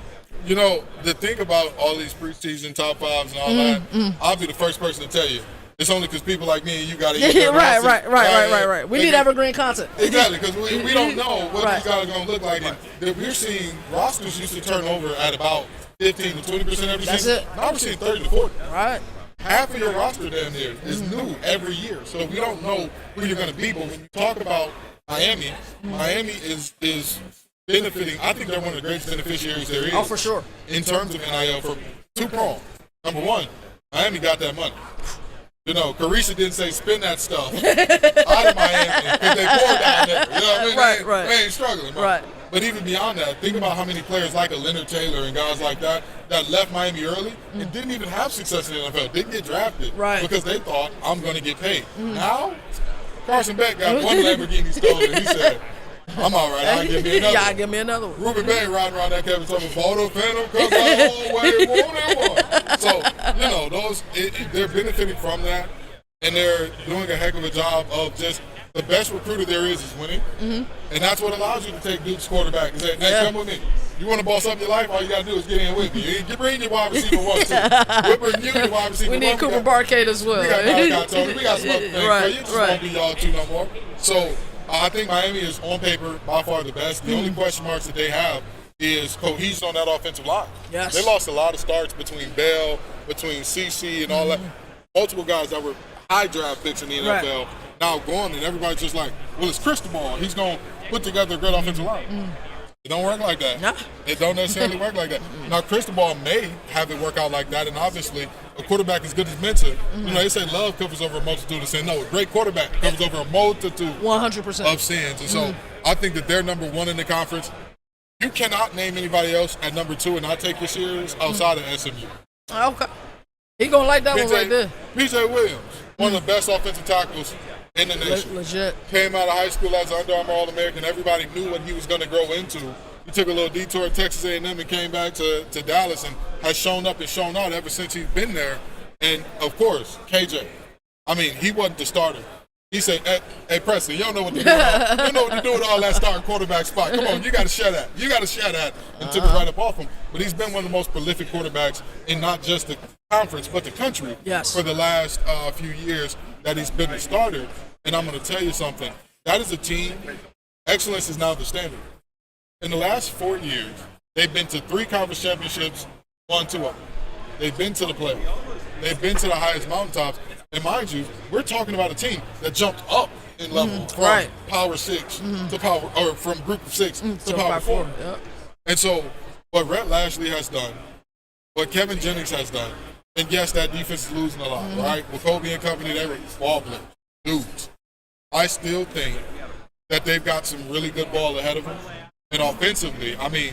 The thing about all these preseason top 5s and all that, I'll be the first person to tell you. It's only because people like me and you got to eat
right. We need evergreen content.
Exactly, because we don't know what these guys are going to look like. And we're seeing rosters used to turn over at about 15 to 20% every season.
That's it.
Now we're seeing 30 to 40.
Right.
Half of your roster down there is new every year. So we don't know who you're going to be. But when you talk about Miami is benefiting. I think they're one of the greatest beneficiaries there is.
Oh, for sure.
In terms of NIL for 2 prongs. Number 1, Miami got that money. Carissa didn't say spend that stuff out of Miami because they poured down there. You know what I mean?
Right.
They ain't struggling. Bro.
Right.
But even beyond that, think about how many players like a Leonard Taylor and guys like that left Miami early and didn't even have success in the NFL, didn't get drafted because they thought, I'm going to get paid. Now, Carson Beck got one Lamborghini stolen. He said, I'm all right. I'll give me another
Yeah, give me another one.
Ruben Baer riding around that Kevin Thomas photo, Phantom, because I always wanted one. So, those they're benefiting from that, and they're doing a heck of a job of just the best recruiter there is winning. And that's what allows you to take Duke's quarterback and say, hey, come with me. You want to boss up your life? All you got to do is get in with me. You bring your wide receiver one, too. We'll bring you your wide receiver one.
We need Cooper Barcade as well.
We got Tony. We got some other things. So you just won't be y'all two no more. So I think Miami is, on paper, by far the best. The only question marks that they have is cohesion on that offensive line.
Yes.
They lost a lot of starts between Bell, between CC and all that. Multiple guys that were high draft picks in the NFL now gone, and everybody's just like, well, it's Cristobal. He's going to put together a great offensive line. It don't work like that.
No.
It don't necessarily work like that. Now, Cristobal may have it work out like that, and obviously a quarterback as good as mentor, they say love covers over a multitude of sins. No, a great quarterback covers over a multitude
100%
of sins. And so I think that they're number one in the conference. You cannot name anybody else at number two and not take your serious outside of SMU.
Okay. He going to like that one right there.
PJ Williams, one of the best offensive tackles in the nation.
Legit.
Came out of high school as an Under Armour All-American. Everybody knew what he was going to grow into. He took a little detour at Texas A&M and came back to Dallas and has shown up and shown out ever since he's been there. And, of course, KJ. I mean, he wasn't the starter. He said, hey, Preston, you don't know what to do. You don't know what to do with all that starting quarterback spot. Come on, you got to share that. You got to share that. And took it right up off him. But he's been one of the most prolific quarterbacks in not just the conference but the country for the last few years that he's been a starter. And I'm going to tell you something. That is a team. Excellence is now the standard. In the last 4 years, they've been to 3 conference championships, won 2 of them. They've been to the playoffs. They've been to the highest mountaintops. And mind you, we're talking about a team that jumped up in level from Power 6 to Power, or from Group of 6 to Power 4.
Yep.
And so, what Rhett Lashley has done, what Kevin Jennings has done, and yes, that defense is losing a lot, right? With Kobe and company, they were ball players, dudes. I still think that they've got some really good ball ahead of them. And offensively, I mean,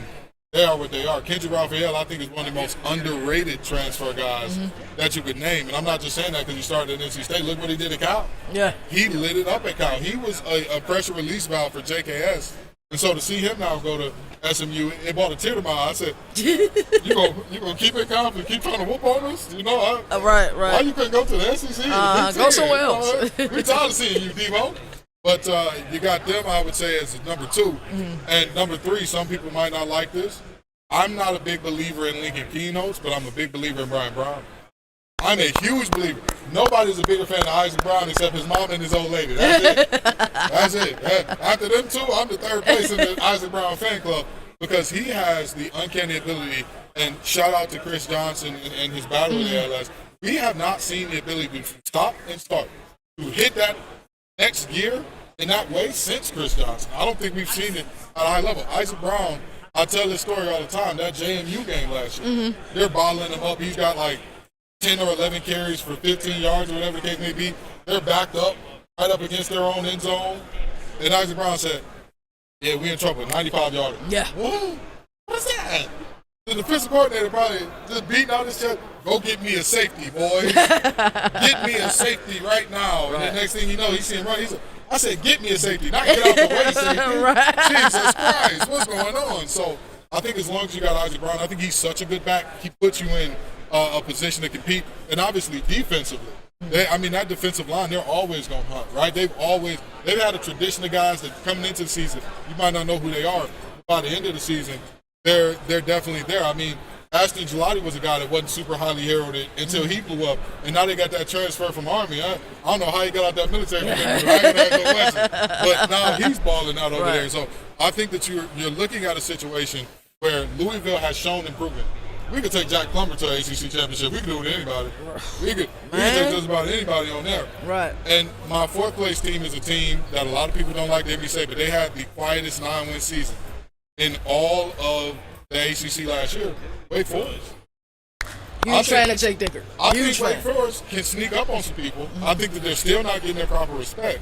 they are what they are. Kendrick Raphael, I think, is one of the most underrated transfer guys that you could name. And I'm not just saying that because he started at NC State. Look what he did at Cal. Yeah. He lit it up at Cal. He was a pressure release valve for JKS. And so to see him now go to SMU, it brought a tear to my eye. I said, you gonna keep it confident, keep trying to whoop on us?
Right.
Why you couldn't go to the SEC?
Go somewhere else.
We're tired of seeing you, Devo. But you got them, I would say, as number 2. And number 3, some people might not like this. I'm not a big believer in Lincoln Keynotes, but I'm a big believer in Brian Brown. I'm a huge believer. Nobody's a bigger fan of Isaac Brown except his mom and his old lady. That's it. After them 2, I'm the 3rd place in the Isaac Brown fan club because he has the uncanny ability, and shout out to Chris Johnson and his battle with ALS. We have not seen the ability to stop and start, to hit that next gear in that way since Chris Johnson. I don't think we've seen it at a high level. Isaac Brown, I tell this story all the time, that JMU game last year, they're bottling him up. He's got like 10 or 11 carries for 15 yards or whatever the case may be. They're backed up, right up against their own end zone. And Isaac Brown said, yeah, we in trouble, 95-yarder.
Yeah.
What's that? The defensive coordinator probably just beating out his chest. Go get me a safety, boys. Get me a safety right now. And the next thing you know, he's seeing run. I said, get me a safety, not get out the way safety. Jesus Christ, what's going on? So I think as long as you got Isaac Brown, I think he's such a good back. He puts you in a position to compete. And obviously defensively, that defensive line, they're always going to hunt, right? They've had a tradition of guys that coming into the season, you might not know who they are. By the end of the season, they're definitely there. I mean, Ashton Gelati was a guy that wasn't super highly heralded until he blew up, and now they got that transfer from Army. I don't know how he got out that military, but I ain't gonna have no question. But now he's balling out over there. So I think that you're looking at a situation where Louisville has shown improvement. We could take Jack Plummer to an ACC championship. We could do it with anybody. We could take just about anybody on there. Right. And my 4th place team is a team that a lot of people don't like to hear me say, but they had the quietest 9-win season in all of the ACC last year. Wake Forest.
Huge fan of Jake Dicker.
I think Wake Forest can sneak up on some people. I think that they're still not getting their proper respect.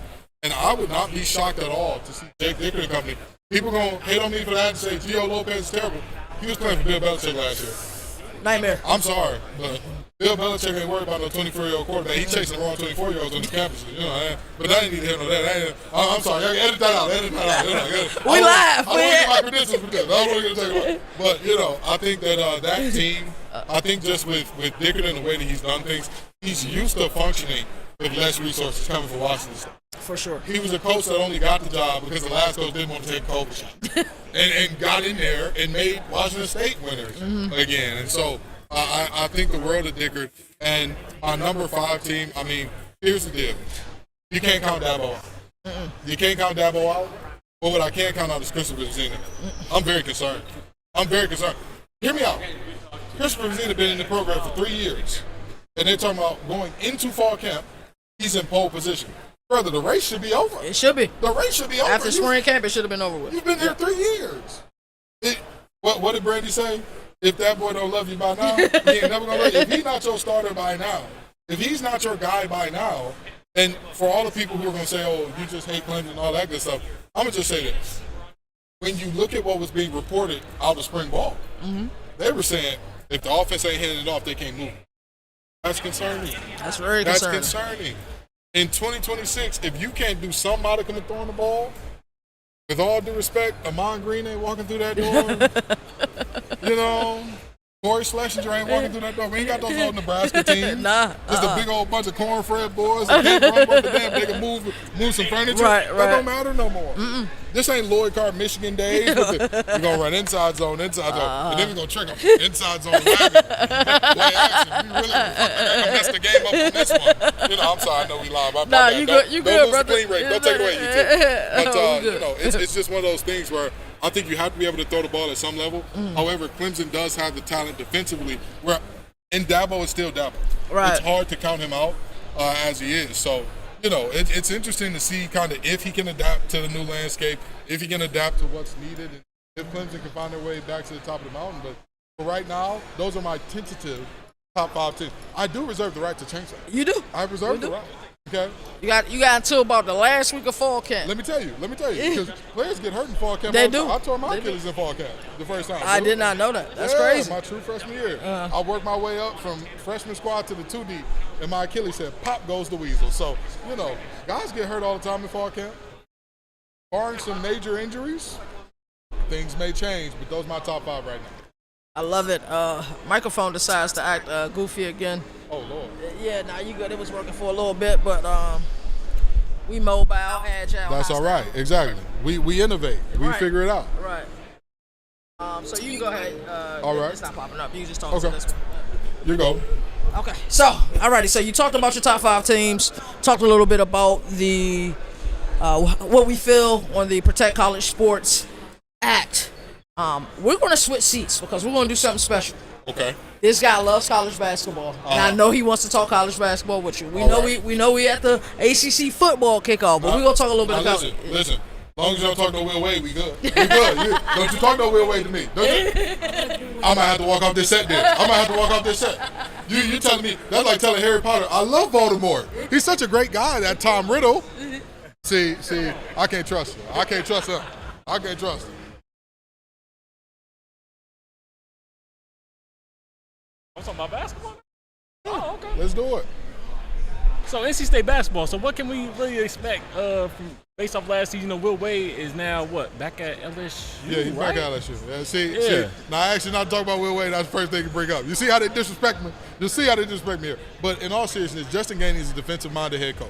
And I would not be shocked at all to see Jake Dicker and company. People going to hate on me for that and say Gio Lopez is terrible. He was playing for Bill Belichick last year.
Nightmare.
I'm sorry, but Bill Belichick ain't worried about no 24-year-old quarterback. He chasing the wrong 24-year-olds on the campuses, you know. But I didn't need to hear no that. I'm sorry. Edit that out. Edit that out.
We laugh.
I don't want to get my credentials for this. I don't want to get it. But, you know, I think that that team, I think just with Dickert and the way that he's done things, he's used to functioning with less resources coming from Washington State.
For sure.
He was a coach that only got the job because the last coach didn't want to take COVID shot. and got in there and made Washington State winners again. And so I think the world of Dickert. And our number 5 team, I mean, here's the deal. You can't count Dabo out. You can't count Dabo out. But what I can count out is Christopher Zena. I'm very concerned. Hear me out. Christopher Zena been in the program for 3 years. And they're talking about going into fall camp. He's in pole position. Brother, the race should be over.
It should be.
The race should be over.
After spring camp, it should have been over with.
You've been here 3 years. What did Brandy say? If that boy don't love you by now, he ain't never gonna love you. If he's not your starter by now, if he's not your guy by now, and for all the people who are gonna say, "Oh, you just hate Clemson and all that good stuff," I'm gonna just say this: when you look at what was being reported out of spring ball, they were saying if the offense ain't hitting it off, they can't move. That's concerning.
That's very concerning.
That's concerning. In 2026, if you can't do some modicum of throwing the ball, with all due respect, Amon Green ain't walking through that door. You know, Corey Schlesinger ain't walking through that door. We ain't got those old Nebraska teams.
Nah.
Just a big old bunch of cornfed boys that can't run worth a damn. They can move some furniture.
Right.
That don't matter no more. This ain't Lloyd Carr, Michigan days. We're going to run inside zone. And then we're going to trick them. Inside zone wagon. Play action. We really messed the game up on this one. You know, I'm sorry. I know we live.
Nah, you good, brother.
Clean rate. Don't take it away, you too. But,
you
know, it's just one of those things where I think you have to be able to throw the ball at some level. However, Clemson does have the talent defensively and Dabo is still Dabo.
Right.
It's hard to count him out as he is. So, you know, it's interesting to see kind of if he can adapt to the new landscape, if he can adapt to what's needed, and if Clemson can find their way back to the top of the mountain. But for right now, those are my tentative top 5 teams. I do reserve the right to change that.
You do.
I reserve the right. Okay.
You got until about the last week of fall camp.
Let me tell you, because players get hurt in fall camp.
They do.
I tore my Achilles in fall camp the first time.
I did not know that. That's crazy.
My true freshman year. I worked my way up from freshman squad to the 2 deep, and my Achilles said, "Pop goes the weasel." So, you know, guys get hurt all the time in fall camp. Barring some major injuries, things may change, but those are my top 5 right now.
I love it. Microphone decides to act goofy again.
Oh, Lord.
Yeah, now you good. It was working for a little bit, but we mobile, agile.
That's all right. Exactly. We innovate. We figure it out.
Right. So you can go ahead.
All right.
It's not popping up. You can just talk to this one.
You go.
Okay. So, alrighty. So you talked about your top 5 teams. Talked a little bit about the what we feel on the Protect College Sports Act. We're going to switch seats because we're going to do something special.
Okay.
This guy loves college basketball, and I know he wants to talk college basketball with you. We know we at the ACC football kickoff, but we're gonna talk a little bit about it.
Listen. As long as you don't talk no Will Wade, we good. We good. Don't you talk no Will Wade to me. Don't you? I might have to walk off this set then. You telling me, that's like telling Harry Potter, I love Voldemort. He's such a great guy, that Tom Riddle. See, I can't trust him. I can't trust him.
I'm talking about basketball? Oh, okay.
Let's do it.
So NC State basketball. So what can we really expect based off last season? You know, Will Wade is now back at LSU.
Yeah, he's
right?
back at LSU. Yeah, see. Now, actually, not talking about Will Wade. That's the first thing you bring up. You see how they disrespect me? Here. But in all seriousness, Justin Gainey is a defensive-minded head coach.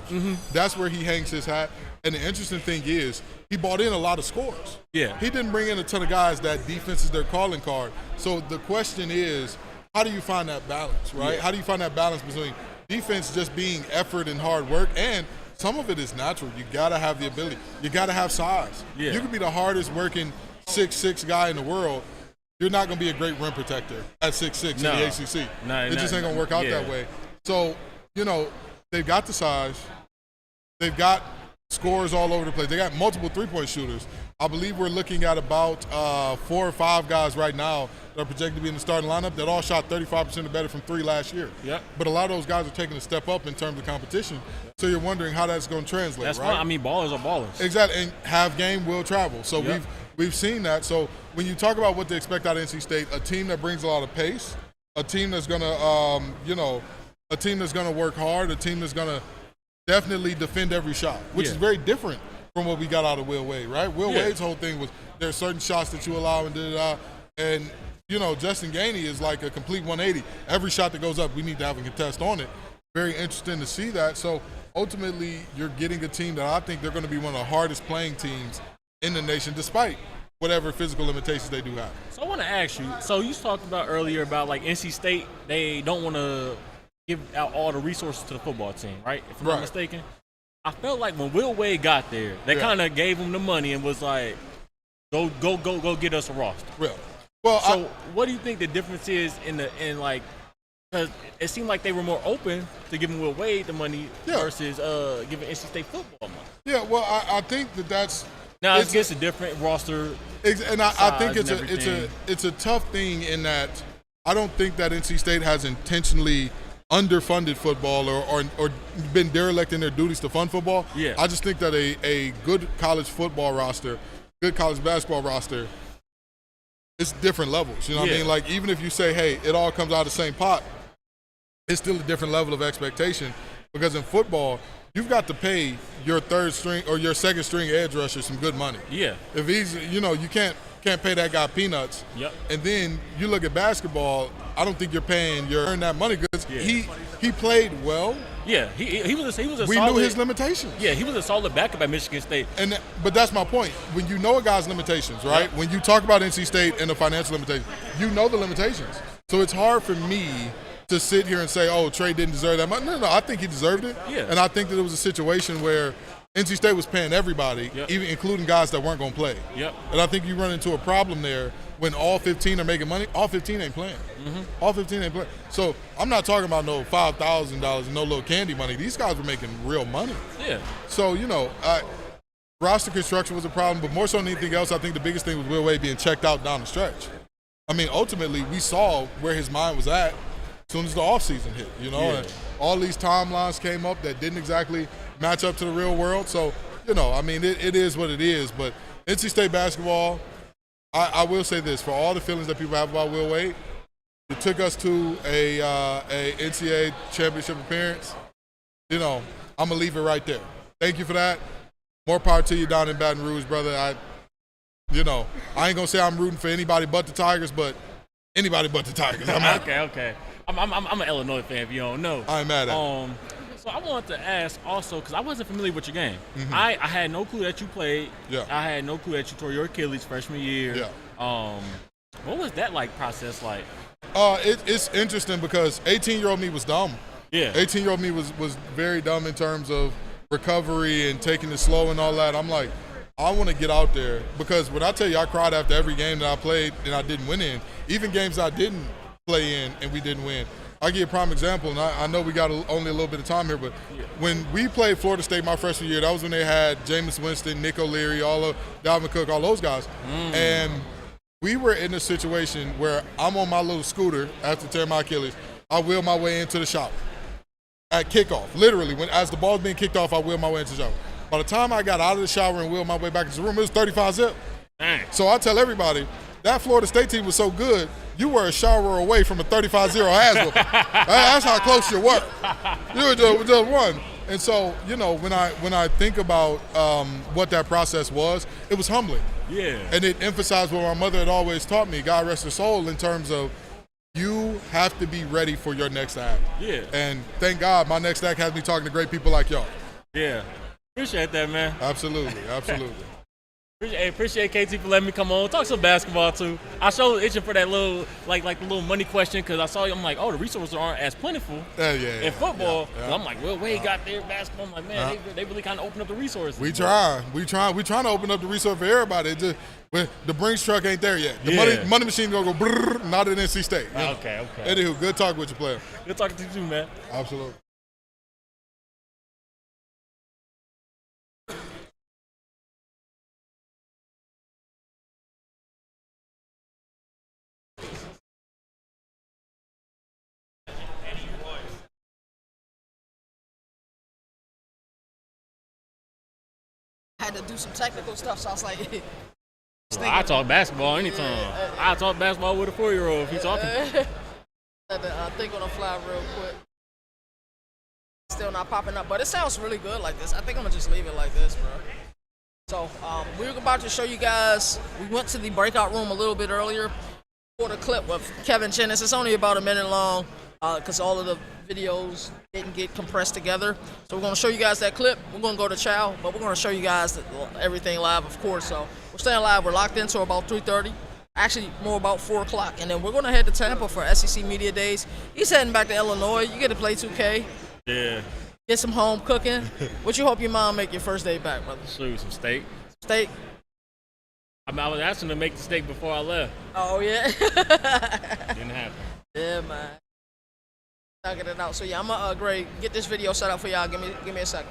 That's where he hangs his hat. And the interesting thing is, he brought in a lot of scorers.
Yeah.
He didn't bring in a ton of guys that defense is their calling card. So the question is, how do you find that balance, right?
Yeah.
How do you find that balance between defense just being effort and hard work, and some of it is natural. You got to have the ability. You got to have size.
Yeah.
You can be the hardest working 6'6" guy in the world. You're not going to be a great rim protector at 6'6" in the ACC. It just ain't going to work out that way. So, you know, they've got the size. They've got scores all over the place. They got multiple three-point shooters. I believe we're looking at about 4 or 5 guys right now that are projected to be in the starting lineup that all shot 35% or better from 3 last year.
Yep.
But a lot of those guys are taking a step up in terms of competition. So you're wondering how that's going to translate,
That's
right?
fine. I mean, ballers are ballers.
Exactly, and have game will travel. So
Yep.
we've seen that. So when you talk about what to expect out of NC State, a team that brings a lot of pace, a team that's gonna a team that's gonna work hard, a team that's gonna definitely defend every shot, which
Yeah.
is very different from what we got out of Will Wade, right? Will
Yeah.
Wade's whole thing was there are certain shots that you allow and da-da-da, and Justin Gainey is like a complete 180. Every shot that goes up, we need to have a contest on it. Very interesting to see that. So ultimately, you're getting a team that I think they're going to be one of the hardest playing teams in the nation, despite whatever physical limitations they do have.
So I want to ask you. So you talked about earlier about like NC State, they don't want to give out all the resources to the football team, right? If I'm not
Right.
mistaken. I felt like when Will Wade got there, they
Yeah.
kind of gave him the money and was like, go get us a roster.
Real. Well,
So what do you think the difference is in like, because it seemed like they were more open to giving Will Wade the money
Yeah.
versus giving NC State football money.
yeah, well, I think that's
Now
It's-
it's against a different roster.
and I think
size and
it's
everything.
a tough thing in that I don't think that NC State has intentionally underfunded football or been derelict in their duties to fund football.
Yeah.
I just think that a good college football roster, good college basketball roster, it's different levels. You know what I
Yeah.
mean? Like even if you say, hey, it all comes out of the same pot, it's still a different level of expectation because in football, you've got to pay your third string or your second string edge rusher some good money.
Yeah.
If he's, you can't pay that guy peanuts.
Yep.
And then you look at basketball, I don't think you're paying earn that money because
Yeah.
he played well.
Yeah, he was a
We
solid,
knew his limitations.
Yeah, he was a solid backup at Michigan State.
But that's my point. When you know a guy's limitations, right?
Yeah.
When you talk about NC State and the financial limitations, you know the limitations. So it's hard for me to sit here and say, oh, Trey didn't deserve that money. No, I think he deserved it.
Yeah.
And I think that it was a situation where NC State was paying everybody,
Yep.
even including guys that weren't going to play.
Yep.
And I think you run into a problem there when all 15 are making money. All 15 ain't playing.
Mm-hmm.
All 15 ain't playing. So I'm not talking about no $5,000 and no little candy money. These guys were making real money.
Yeah.
So, roster construction was a problem, but more so than anything else, I think the biggest thing was Will Wade being checked out down the stretch. I mean, ultimately, we saw where his mind was at as soon as the offseason hit,
Yeah.
and all these timelines came up that didn't exactly match up to the real world. So, I mean, it is what it is. But NC State basketball, I will say this, for all the feelings that people have about Will Wade, it took us to a NCAA championship appearance. I'm going to leave it right there. Thank you for that. More power to you down in Baton Rouge, brother. I ain't going to say I'm rooting for anybody but the Tigers, but anybody but the Tigers. I'm out.
Okay. I'm an Illinois fan if you don't know.
I ain't mad at it.
So I wanted to ask also, because I wasn't familiar with your game. I had no clue that you played.
Yeah.
I had no clue that you tore your Achilles freshman year.
Yeah.
What was that process like?
It's interesting because 18-year-old me was dumb.
Yeah.
18-year-old me was very dumb in terms of recovery and taking it slow and all that. I'm like, I want to get out there because when I tell you I cried after every game that I played and I didn't win in, even games I didn't play in and we didn't win. I'll give you a prime example, and I know we got only a little bit of time here, but when we played Florida State my freshman year, that was when they had Jameis Winston, Nick O'Leary, Dalvin Cook, all those guys. And we were in a situation where I'm on my little scooter after tearing my Achilles. I wheel my way into the shop at kickoff. Literally, as the ball's being kicked off, I wheel my way into the shower. By the time I got out of the shower and wheeled my way back into the room, it was 35 zip.
Dang.
So I tell everybody, that Florida State team was so good, you were a shower away from a 35-0 ass whooping. That's how close you were. You were just one. And so, when I think about what that process was, it was humbling.
Yeah.
And it emphasized what my mother had always taught me, God rest her soul, in terms of you have to be ready for your next act.
Yeah.
And thank God my next act has me talking to great people like y'all.
Yeah. Appreciate that, man.
Absolutely.
Appreciate KT for letting me come on. Talk some basketball too. I was itching for that little the little money question because I saw you. I'm like, oh, the resources aren't as plentiful in football.
Yeah.
So I'm like, well, Wade got their basketball. I'm like, man, they really kind of opened up the resources.
We trying to open up the resource for everybody. The Brinks truck ain't there yet. The money machine gonna go brrr, not at NC State.
Okay.
Anywho, good talk with you, player.
Good talking to you too, man.
Absolutely.
had to do some technical stuff, so I was like,
I talk basketball anytime. I talk basketball with a 4-year-old if he's talking.
had to think on the fly real quick. Still not popping up, but it sounds really good like this. I think I'm gonna just leave it like this, bro. So we're about to show you guys. We went to the breakout room a little bit earlier for the clip with Kevin Jennings. It's only about a minute long because all of the videos didn't get compressed together. So we're gonna show you guys that clip. We're gonna go to Chow, but we're gonna show you guys everything live, of course. So we're staying live. We're locked in until about 3:30. Actually, more about 4 o'clock, and then we're gonna head to Tampa for SEC Media Days. He's heading back to Illinois. You get to play 2K.
Yeah.
Get some home cooking. What you hope your mom make your first day back, brother?
Shoot, some steak.
Steak?
I mean, I was asking to make the steak before I left.
Oh, yeah?
Didn't happen.
Yeah, man. Knocking it out. So, yeah, I'm going to get this video set up for y'all. Give me a second.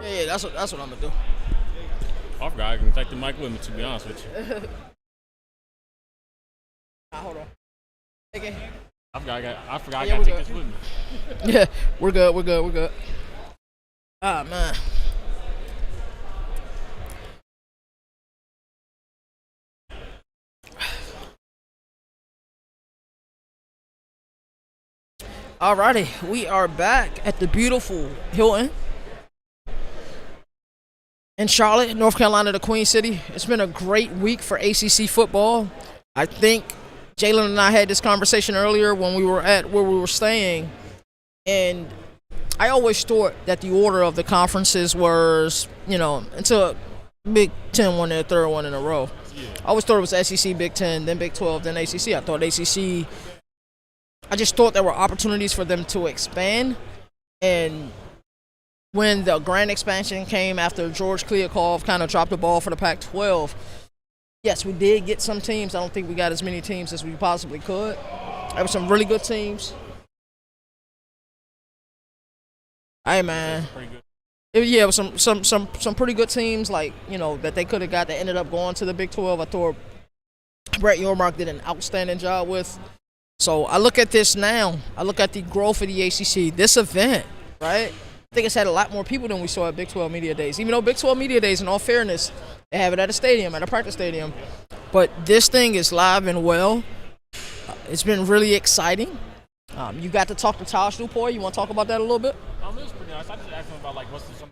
Yeah, that's what I'm gonna do.
I forgot I can take the mic with me, to be honest with you.
Hold on. Okay.
I forgot I
Yeah,
gotta
we're
take
good.
this with me.
Yeah, we're good. Ah, man. Alrighty, we are back at the beautiful Hilton in Charlotte, North Carolina, the Queen City. It's been a great week for ACC football. I think Jalen and I had this conversation earlier when we were at where we were staying, and I always thought that the order of the conferences was, until Big Ten won their third one in a row. I always thought it was SEC, Big Ten, then Big 12, then ACC. I thought ACC. I just thought there were opportunities for them to expand, and when the grand expansion came after George Kliavkoff kind of dropped the ball for the Pac-12, yes, we did get some teams. I don't think we got as many teams as we possibly could. There were some really good teams. Hey, man. Yeah, it was some pretty good teams, like, that they could have got that ended up going to the Big 12. I thought Brett Yormark did an outstanding job with. So I look at this now. I look at the growth of the ACC. This event, right? I think it's had a lot more people than we saw at Big 12 Media Days. Even though Big 12 Media Days, in all fairness, they have it at a stadium, at a practice stadium. But this thing is live and well. It's been really exciting. You got to talk to Tosh Dupoy. You want to talk about that a little bit?
It was pretty nice. I just asked him about, like, what's some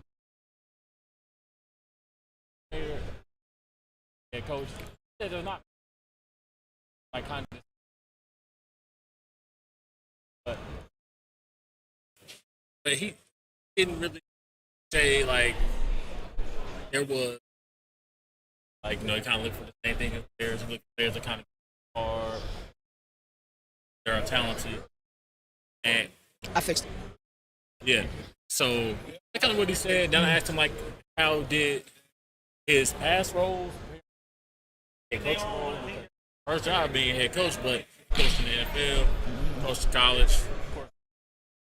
head coach. He said they're not, like, kind of.
But he didn't really say, like, there was, like, he kind of looked for the same thing as players. He looked at players that kind of are, they're talented. And
I fixed it.
yeah. So that's kind of what he said. Then I asked him, like, how did his past roles, head coach role, first job being head coach, but coached in the NFL, coached college, of course,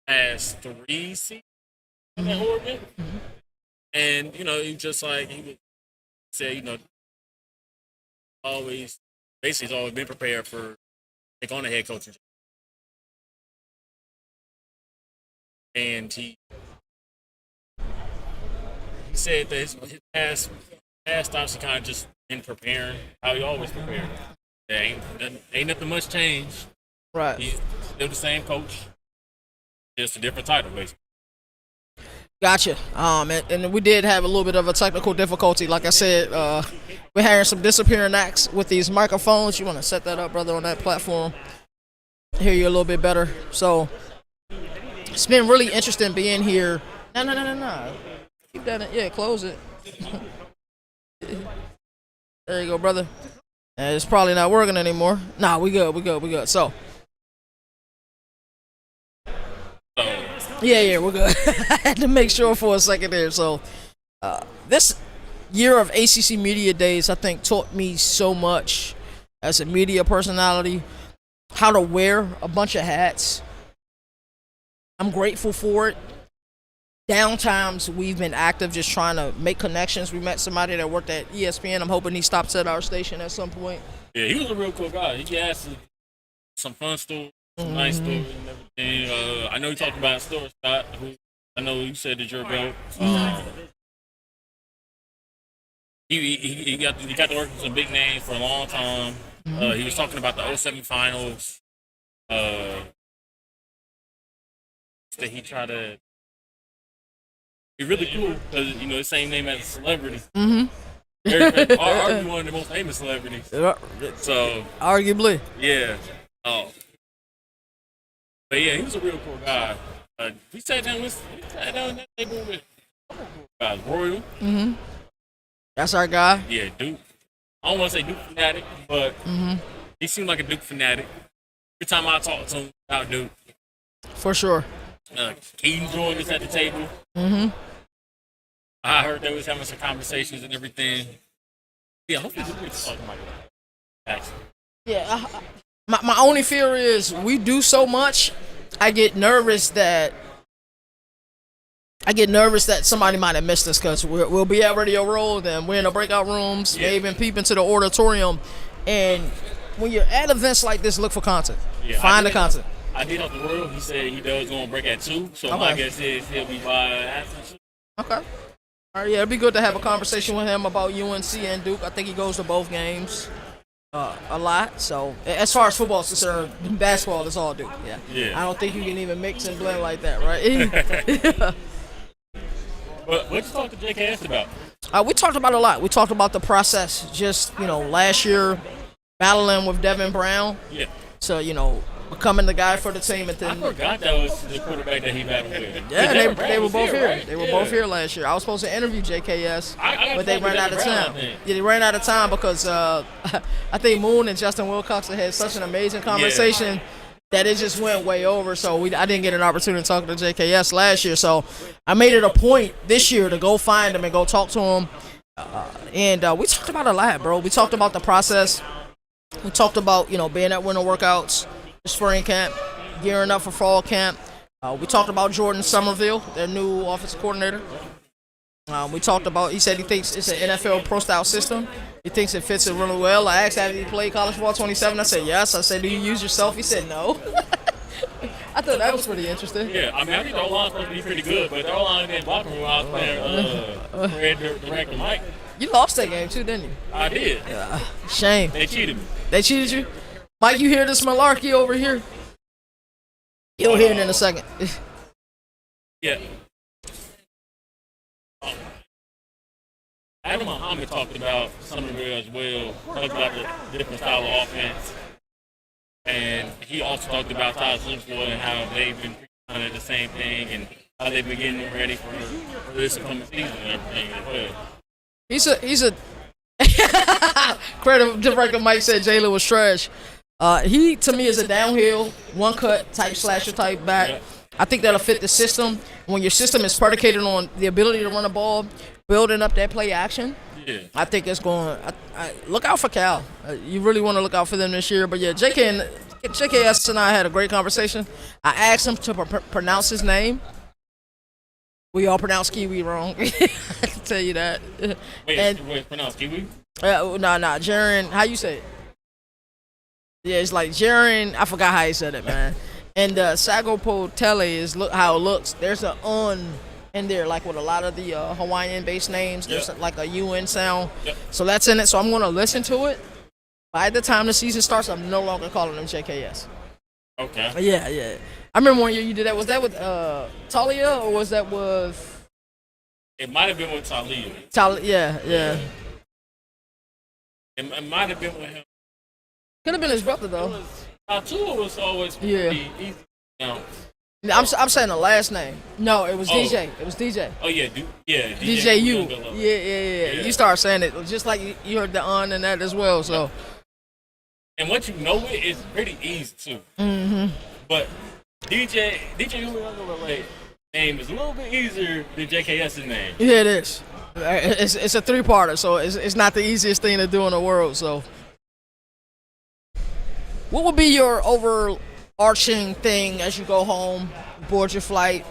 past 3 seasons in Oregon. And, he just like, he would say, always, basically, he's always been prepared for take on a head coaching job. And he said that his past stops, he kind of just been preparing how he always prepared. There ain't nothing much changed.
Right.
He's still the same coach, just a different title, basically.
Gotcha. And we did have a little bit of a technical difficulty. Like I said, we're having some disappearing acts with these microphones. You want to set that up, brother, on that platform. Hear you a little bit better. So it's been really interesting being here. No. Keep that in. Yeah, close it. There you go, brother. And it's probably not working anymore. Nah, we good. So. Yeah, we're good. I had to make sure for a second there. So, this year of ACC Media Days, I think, taught me so much as a media personality, how to wear a bunch of hats. I'm grateful for it. Downtimes, we've been active just trying to make connections. We met somebody that worked at ESPN. I'm hoping he stops at our station at some point.
Yeah, he was a real cool guy. He asked some fun stories. Nice story and everything. I know you talked about Story Scott, who I know you said that you're about. He got to work with some big names for a long time. He was talking about the 07 finals. That he tried to be really cool because the same name as a celebrity. Arguably one of the most famous celebrities. So
arguably,
yeah. But yeah, he was a real cool guy. We sat down in that table with guys. Royal.
That's our guy.
Yeah, Duke. I don't want to say Duke fanatic, but he seemed like a Duke fanatic. Every time I talk to him about Duke.
For sure.
Keaton joined us at the table. I heard they was having some conversations and everything. Yeah, hopefully we can talk about it.
Yeah, my only fear is we do so much, I get nervous that I get nervous that somebody might have missed us because we'll be at Radio Row, then we're in the breakout rooms,
Yeah.
may even peep into the auditorium. And when you're at events like this, look for content.
Yeah,
Find the content.
I did off the world. He said he does go on break at 2. So
Okay.
my guess is he'll be by after 2.
Okay. All right, yeah, it'd be good to have a conversation with him about UNC and Duke. I think he goes to both games a lot. So as far as football is concerned, basketball is all Duke. Yeah.
Yeah.
I don't think you can even mix and blend like that, right?
But what you talk to JKS about?
We talked about a lot. We talked about the process. Just last year, battling with Devin Brown.
Yeah.
So becoming the guy for the team, and
I
then
forgot that was the quarterback that he battled with.
yeah,
Devin
they
Brown
were
was
both here.
right?
They were
Yeah.
both here last year. I was supposed to interview JKS,
I
but they
talked to
ran out of
Devin Brown,
time.
I think.
Yeah, they ran out of time because I think Moon and Justin Wilcox had such an amazing conversation that it just went way over. So I didn't get an opportunity to talk to JKS last year. So I made it a point this year to go find him and go talk to him. And we talked about a lot, bro. We talked about the process. We talked about being at winter workouts, spring camp, gearing up for fall camp. We talked about Jordan Somerville, their new offensive coordinator. We talked about, he said he thinks it's an NFL pro-style system. He thinks it fits it really well. I asked, have you played college football 27? I said, yes. I said, do you use yourself? He said, no. I thought that was pretty interesting.
Yeah, I mean, I think the O-line's supposed to be pretty good, but the O-line in the locker room, I was playing Fred Director Mike.
You lost that game too, didn't you?
I did.
Shame.
They cheated me.
They cheated you? Mike, you hear this malarkey over here? You'll hear it in a second.
Yeah. Adam Mohammed talked about Somerville as well, talked about the different style of offense. And he also talked about Todd Slimsville and how they've been kind of the same thing and how they've been getting ready for this upcoming season and everything as well.
He's a credit director Mike said Jalen was trash. He to me is a downhill, one cut type slasher type back.
Yeah.
I think that'll fit the system. When your system is predicated on the ability to run the ball, building up that play action,
Yeah.
I think it's going. Look out for Cal. You really want to look out for them this year. But yeah, JKS and I had a great conversation. I asked him to pronounce his name. We all pronounce Kiwi wrong. I can tell you that.
Wait, pronounce Kiwi?
No, Jaron. How you say it? Yeah, it's like Jaron. I forgot how he said it, man. And Sagapolutele is how it looks. There's an un in there, like with a lot of the Hawaiian-based names. There's like a UN sound.
Yep.
So that's in it. So I'm going to listen to it. By the time the season starts, I'm no longer calling them JKS.
Okay.
Yeah. I remember one year you did that. Was that with Talia or was that with
It might have been with Talia.
Talia? Yeah.
It might have been with him.
Could have been his brother though.
Tua was always pretty easy. Now,
I'm saying the last name. No, it was DJ. It was DJ.
oh yeah,
DJ U.
Youngalo.
Yeah. You start saying it just like you heard the on and that as well. So
And once you know it, it's pretty easy too. Mm-hmm. But DJ Youngalo name is a little bit easier than JKS's name.
yeah, it is. It's a three-parter, so it's not the easiest thing to do in the world. So, what would be your overarching thing as you go home, board your flight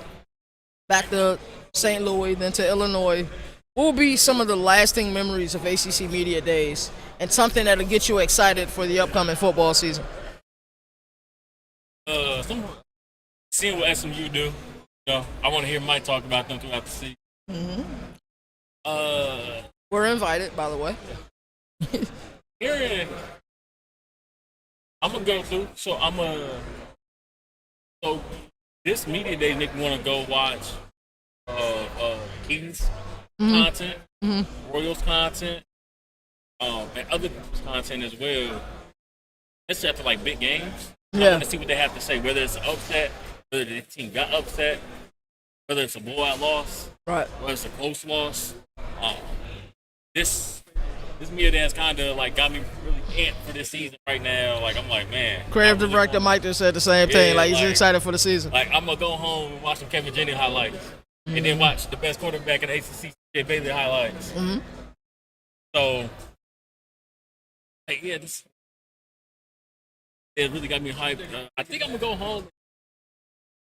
back to St. Louis, then to Illinois? What would be some of the lasting memories of ACC Media Days and something that'll get you excited for the upcoming football season?
Seeing what SMU do. I want to hear Mike talk about them throughout the season.
Mm-hmm.
Uh,
We're invited, by the way.
hearing, I'm gonna go through. So So this media day make me want to go watch Keaton's content, Royals content, and other people's content as well. It's after like big games. I
Yeah.
want to see what they have to say. Whether it's an upset, whether the team got upset, whether it's a blowout loss,
Right.
whether it's a close loss. This media dance kind of like got me really amped for this season right now. Like I'm like, man.
Creative
I really
director
want-
Mike just said the same thing.
Yeah,
Like he's
like-
excited for the season.
Like I'm gonna go home and watch some Kevin Jennings highlights, and then watch the best quarterback in the ACC, Bailey highlights.
Mhm.
So, like, yeah, this it really got me hyped. I think I'm gonna go home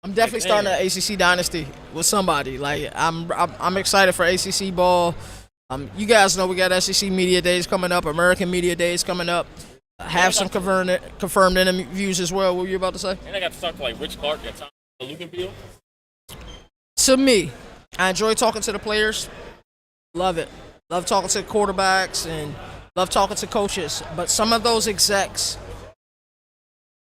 I'm definitely starting an ACC dynasty with somebody. Like I'm excited for ACC ball. You guys know we got SEC Media Days coming up, American Media Days coming up. Have some confirmed interviews as well. What were you about to say?
And I got to talk to like Rich Clark at Tom Luganfield.
To me, I enjoy talking to the players. Love it. Love talking to quarterbacks and love talking to coaches. But some of those execs,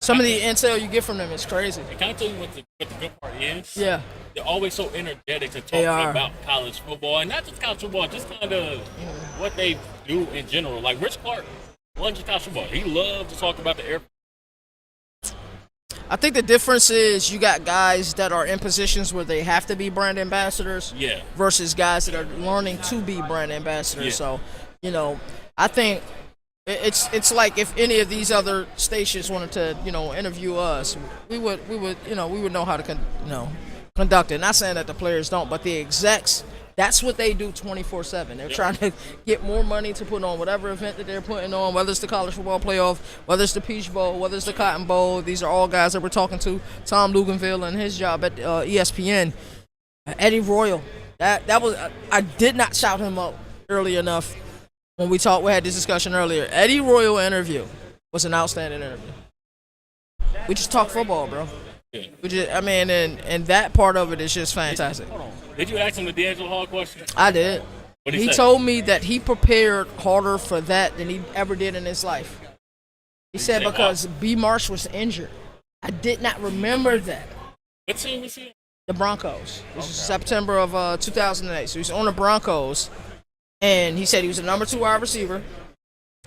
some of the intel you get from them is crazy.
And can I tell you what the good part is?
Yeah.
They're always so energetic to talk about college football, and not just college football, just kind of what they do in general. Like Rich Clark, wasn't just college football. He loved to talk about the air.
I think the difference is you got guys that are in positions where they have to be brand ambassadors versus guys that are learning to be brand ambassadors. Yeah. So, I think it's like if any of these other stations wanted to, interview us, we would know how to, conduct it. Not saying that the players don't, but the execs, that's what they do 24/7. They're trying to get more money to put on whatever event that they're putting on, whether it's the College Football Playoff, whether it's the Peach Bowl, whether it's the Cotton Bowl. These are all guys that we're talking to. Tom Luganfield and his job at ESPN. Eddie Royal. That was I did not shout him up early enough when we had this discussion earlier. Eddie Royal interview was an outstanding interview. We just talk football, bro. And that part of it is just fantastic.
Did you ask him the D'Angelo Hall question?
I did. He told me that he prepared harder for that than he ever did in his life. He said because B. Marsh was injured. I did not remember that.
What team was he?
The Broncos. This was September of 2008. So he's on the Broncos, and he said he was the number 2 wide receiver.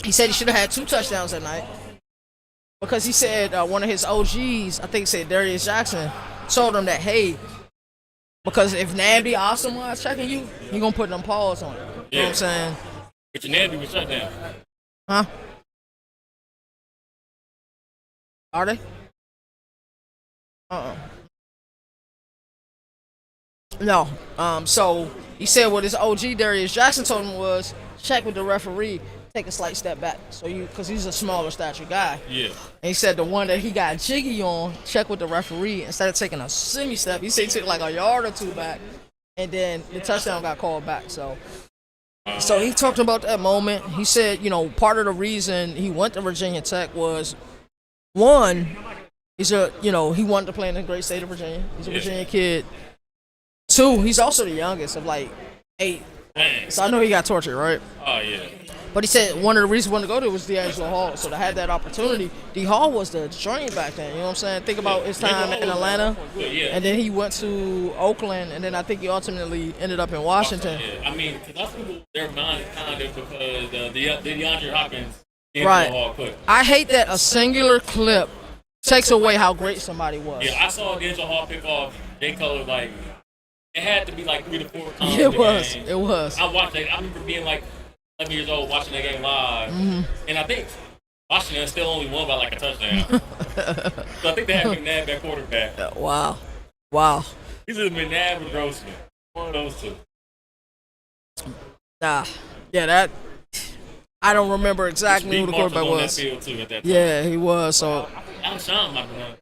He said he should have had 2 touchdowns that night. Because he said one of his OGs, I think said Darius Jackson, told him that, hey, because if Nabby Osama checking you, he going to put them paws on it. You know what I'm saying?
But your Nabby was shut down.
Huh? Are they? No. So he said what his OG Darius Jackson told him was check with the referee. Take a slight step back, because he's a smaller stature guy. Yeah. And he said the one that he got jiggy on, check with the referee. Instead of taking a semi-step, he said he took like a yard or 2 back, and then the touchdown got called back. So he talked about that moment. He said, part of the reason he went to Virginia Tech was, one, he wanted to play in the great state of Virginia. He's a Virginia kid. 2, he's also the youngest of like 8. So I know he got tortured, right?
Oh yeah.
But he said one of the reasons he wanted to go there was D'Angelo Hall. So to have that opportunity, D. Hall was the dream back then. You know what I'm saying? Think about his time in Atlanta. And then he went to Oakland, and then I think he ultimately ended up in Washington.
Yeah. I mean, because lots of people, their mind kind of because the DeAndre Hopkins,
right.
Hall put.
I hate that a singular clip takes away how great somebody was.
Yeah, I saw D'Angelo Hall pick off J. Cole, like, it had to be like 3 to 4 times.
Yeah, it was.
I watched it. I remember being like 11 years old watching that game live. Mm-hmm. And I think Washington still only won by like a touchdown. So I think they had McNabb at quarterback.
Wow.
He's either McNabb or Grossman. One of those 2.
Yeah, that I don't remember exactly who the quarterback was.
On that field too at that time.
Yeah, he was. So
Alshon might be one.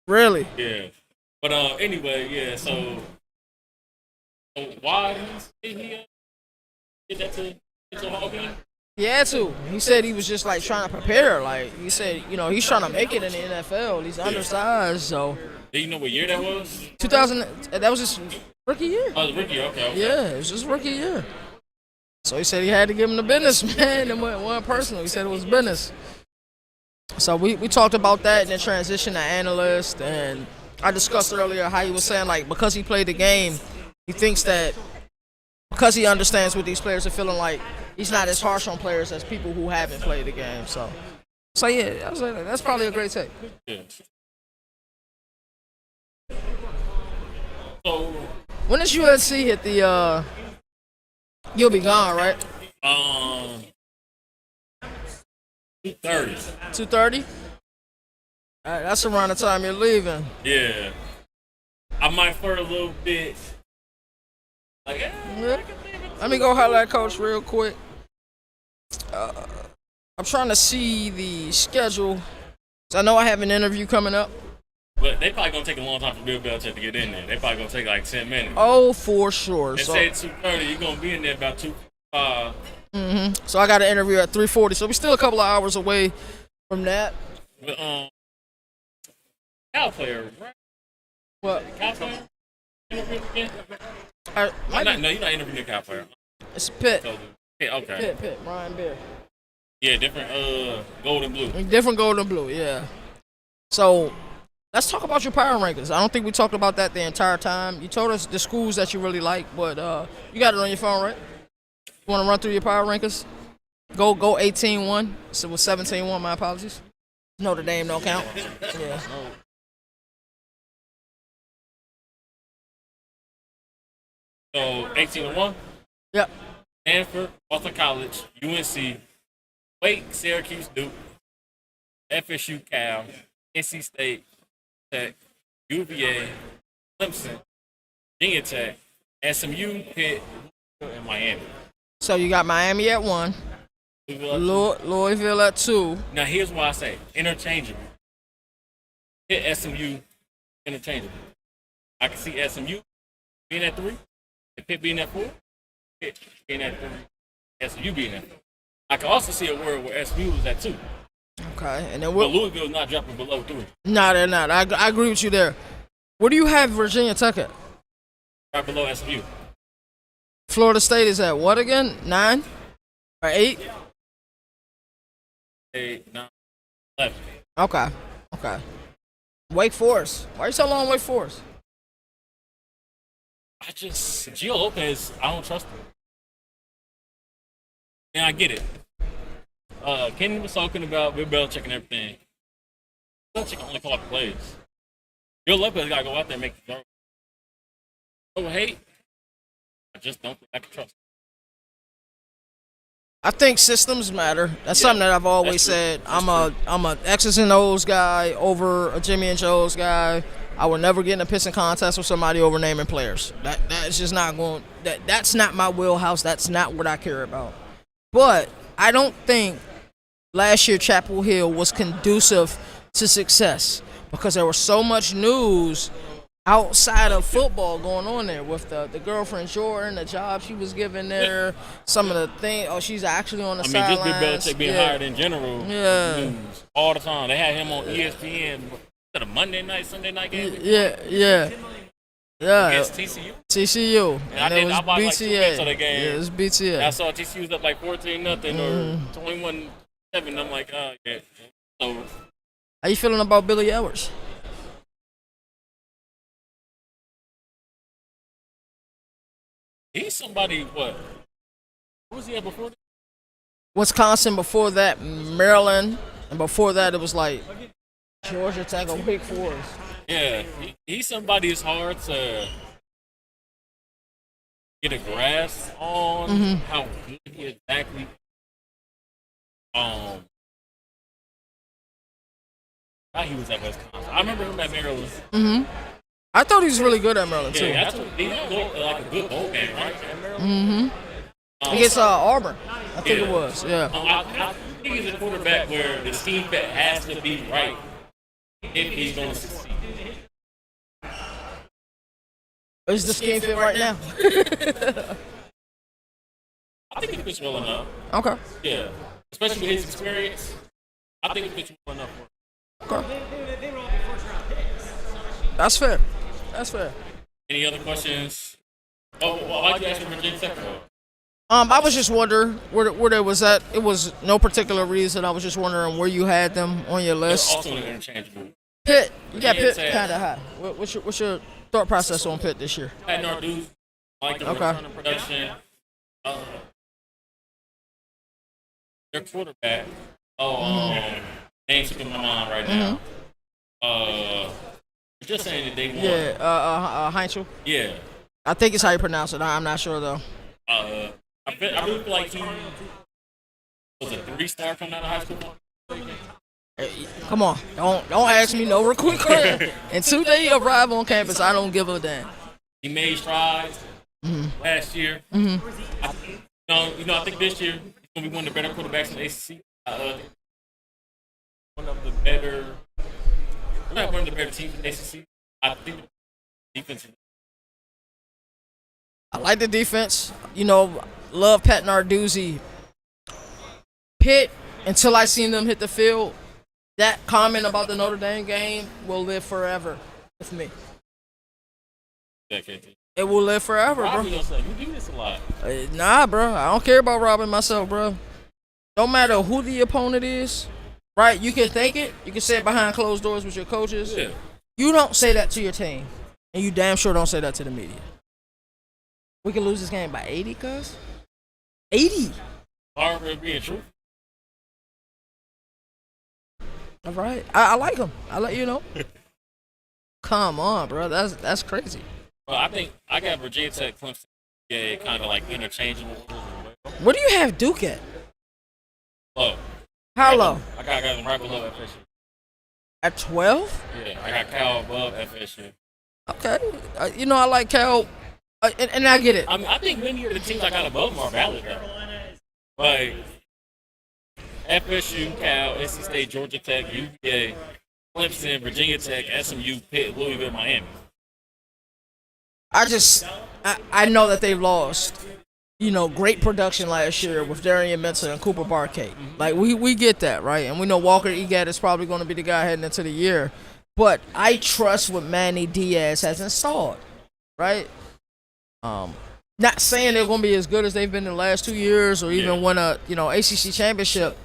Really?
Yeah. But anyway, yeah. So why did he get that to Hall game?
He had to. He said he was just like trying to prepare. Like he said, he's trying to make it in the NFL. He's undersized, so.
Do you know what year that was?
2000. That was his rookie year.
Oh, rookie year. Okay.
Yeah, it was his rookie year. So he said he had to give him the business, man. And went personal. He said it was business. So we talked about that in the transition to analyst, and I discussed earlier how he was saying like because he played the game, he thinks that because he understands what these players are feeling like, he's not as harsh on players as people who haven't played the game. So yeah, I was like, that's probably a great take.
Yeah. So
when does UNC hit the? You'll be gone, right?
2:30.
2:30. That's around the time you're leaving.
Yeah. I might flirt a little bit. Like,
let me go highlight coach real quick. I'm trying to see the schedule. I know I have an interview coming up
But they probably gonna take a long time for Bill Belichick to get in there. They probably gonna take like 10 minutes.
Oh, for sure.
They
So,
say 2:30. You're gonna be in there about 2:05.
so I got an interview at 3:40. So we're still a couple of hours away from that.
But Cal player, right?
What?
Cal player. Interview again?
No,
You're not interviewing a Cal player.
it's Pitt.
So, yeah, okay.
Pitt. Ryan Baer.
Yeah, different gold and blue.
Different gold and blue, yeah. So let's talk about your power rankings. I don't think we talked about that the entire time. You told us the schools that you really like, but you got it on your phone, right? You want to run through your power rankings? Go 18-1. So it was 17-1. My apologies. Notre Dame don't count. Yeah.
So 18-1.
Yep.
Stanford, Boston College, UNC, Wake, Syracuse, Duke, FSU, Cal, NC State, Tech, UVA, Clemson, Virginia Tech, SMU, Pitt, and Miami.
So you got Miami at 1, Louisville at 2.
Now here's why I say interchangeable. Pitt, SMU, interchangeable. I can see SMU being at 3, and Pitt being at 4, Pitt being at 3, SMU being at 4. I can also see a world where SMU was at 2.
Okay, and then
But Louisville's not dropping below 3.
No, they're not. I agree with you there. Where do you have Virginia Tech at?
Right below SMU.
Florida State is at what again? 9 or 8?
8, 9, 11.
Okay. Wake Forest. Why are you so long on Wake Forest?
Gio Lopez, I don't trust him. And I get it. Kenny was talking about Bill Belichick and everything. Belichick only call the plays. Gio Lopez got to go out there and make the throw. Oh, hate. I just don't think I can trust him.
I think systems matter. That's something that I've always said. I'm a X's and O's guy over a Jimmy and Joe's guy. I would never get in a pissing contest with somebody over naming players. That's just not going. That's not my wheelhouse. That's not what I care about. But I don't think last year Chapel Hill was conducive to success because there was so much news outside of football going on there with the girlfriend Jordan, the job she was given there, some of the things. Oh, she's actually on the sidelines.
Just Bill Belichick being hired in general.
Yeah.
News all the time. They had him on ESPN. A Monday night, Sunday night game?
Yeah.
Against TCU?
TCU.
And
it was
I bought like 2 minutes of the game.
Yeah, it was BTA.
I saw TCU was up like 14-0 or 21-7. I'm like, oh, yeah. So,
how you feeling about Billy Edwards?
he's somebody, what? Who was he at before?
Wisconsin, before that, Maryland. And before that, it was like Georgia Tech or Wake Forest.
Yeah, he's somebody it's hard to get a grasp on how good he exactly. How he was at Wisconsin. I remember him at Maryland.
I thought he was really good at Maryland too.
Yeah, he go like a good bowl game, right? At Maryland.
Against Auburn, I think it was. Yeah.
I think he's a quarterback where the scheme fit has to be right if he's going to succeed.
Is the scheme fit right now?
I think he fits well enough.
Okay.
Yeah, especially with his experience. I think he fits well enough for him.
Okay. That's fair.
Any other questions? Oh, well, why'd you ask for Virginia Tech?
I was just wondering where they was at. It was no particular reason. I was just wondering where you had them on your
They're
list.
also interchangeable.
Pitt, you got Pitt
Tech.
kind of high. What's your thought process on Pitt this year?
At Norduce, like the
Okay.
return of production. Their quarterback. Name slipping my mind right now. Just saying that they won.
Yeah, Heinzel.
Yeah.
I think it's how you pronounce it. I'm not sure though.
I really feel like he was a 3-star coming out of high school.
Hey, come on, don't ask me no recruit. Until they arrive on campus, I don't give a damn.
He made strides last year. I think this year he's gonna be one of the better quarterbacks in the ACC. One of the better We're not one of the better teams in the ACC. I think the defense.
I like the defense. You know, love Pat Narduzzi. Pitt, until I seen them hit the field, that comment about the Notre Dame game will live forever with me.
Okay.
It will live forever, bro.
Robbie gonna say, you do this a lot.
Nah, bro. I don't care about robbing myself, bro. Don't matter who the opponent is, right? You can think it. You can say it behind closed doors with your coaches.
Yeah.
You don't say that to your team. And you damn sure don't say that to the media. We can lose this game by 80, cuz? 80.
Harvard being true.
All right. I like him. I let you know. Come on, bro. That's crazy.
Well, I think I got Virginia Tech, Clemson, yeah, kind of like interchangeable.
Where do you have Duke at?
Low.
How low?
I got them right below FSU.
At 12?
Yeah, I got Cal above FSU.
Okay. You know, I like Cal. And I get it.
I mean, I think many of the teams I got above them are valid, though. Like FSU, Cal, NC State, Georgia Tech, UVA, Clemson, Virginia Tech, SMU, Pitt, Louisville, Miami.
I know that they've lost, you know, great production last year with Darian Mentor and Cooper Barcade. Like, we get that, right? And we know Walker Egat is probably going to be the guy heading into the year. But I trust what Manny Diaz has installed, right? Not saying they're going to be as good as they've been in the last 2 years or even win a, you know, ACC championship.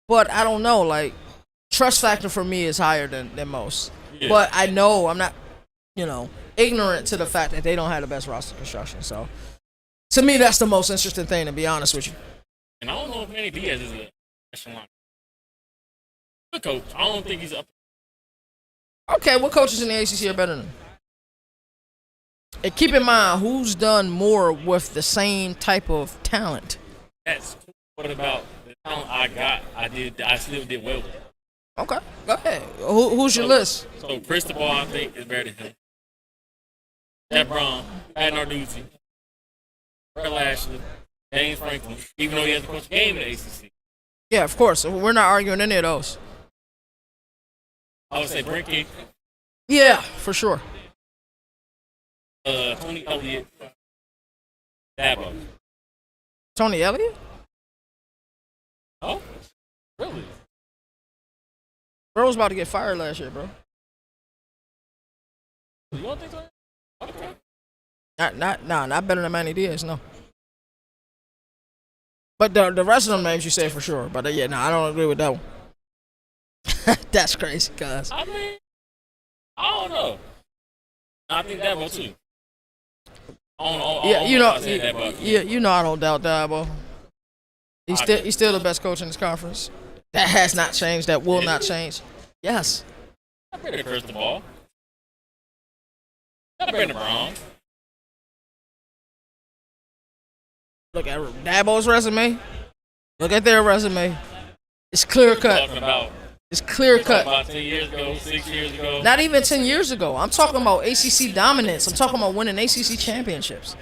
But I don't know, like, trust factor for me is higher than most. Yeah. But I know I'm not, you know, ignorant to the fact that they don't have the best roster construction. So, to me, that's the most interesting thing, to be honest with you.
And I don't know if Manny Diaz is a echelon. Good coach. I don't think he's up.
Okay, what coaches in the ACC are better than him? And keep in mind, who's done more with the same type of talent?
That's what about the talent I got? I still did well with it.
Okay, go ahead. Who's your list?
So Cristobal, I think, is better than him. Jeff Brown, Pat Narduzzi, Brett Lashley, James Franklin, even though he hasn't coached a game in the ACC.
Yeah, of course. We're not arguing any of those.
I would say Brinky.
Yeah, for sure.
Tony Elliott, Dabo.
Tony Elliott?
Oh, really?
Bro was about to get fired last year, bro.
You don't think so? Okay.
Not better than Manny Diaz, no. But the rest of them names you say for sure. But yeah, I don't agree with that one. That's crazy, cuz.
I mean, I don't know. I think Dabo too.
You know I don't doubt Dabo. He's still the best coach in this conference. That has not changed. That will not change. Yes.
Not better than Cristobal. Not better than Brown.
Look at Dabo's resume. Look at their resume. It's clear cut. It's clear cut.
About 10 years ago, 6 years ago.
Not even 10 years ago. I'm talking about ACC dominance. I'm talking about winning ACC championships.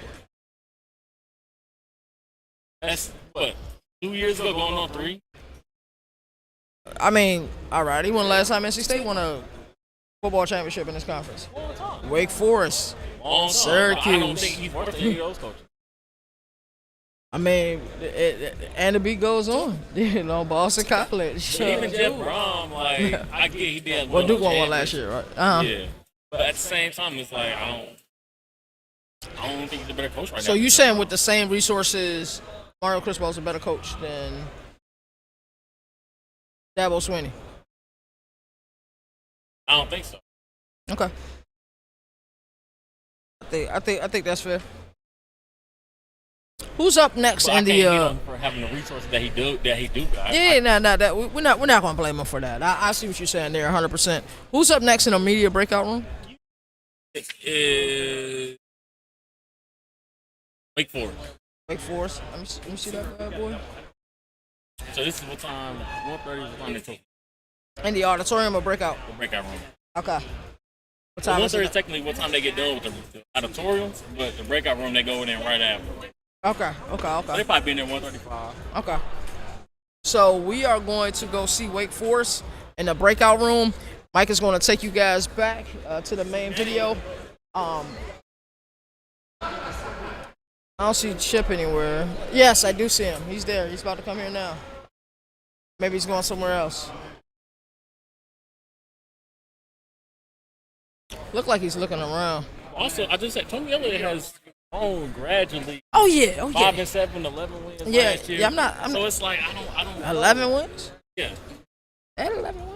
That's what, 2 years ago, going on 3.
I mean, all right. He won last time NC State won a football championship in this conference. Wake Forest, Syracuse.
I don't think he's worth any of those coaches.
I mean, and the beat goes on. You know, Boston College.
But even Jeff Brom, like, I get he did.
Well, Duke won one last year, right?
Yeah. But at the same time, it's like, I don't think he's a better coach right now.
So you saying with the same resources, Mario Cristobal's a better coach than Dabo Swinney?
I don't think so.
Okay. I think that's fair. Who's up next in the?
For having the resources that he do got.
Yeah, we're not gonna blame him for that. I see what you're saying there, 100%. Who's up next in the media breakout room?
It is Wake Forest.
Wake Forest. Let me see that bad boy.
So this is what time? 1:30 is the time they took.
In the auditorium or breakout?
The breakout room.
Okay. What time?
1:30 is technically what time they get done with the auditorium, but the breakout room they go in there right after.
Okay.
So they probably been there 1:35.
Okay. So we are going to go see Wake Forest in the breakout room. Mike is going to take you guys back to the main video. I don't see Chip anywhere. Yes, I do see him. He's there. He's about to come here now. Maybe he's going somewhere else. Look like he's looking around.
Also, I just said Tony Elliott has grown gradually.
Oh yeah,
5 and 7, 11 wins
Yeah,
last year.
yeah. I'm not.
So it's like I don't.
11 wins.
Yeah.
At 11 wins.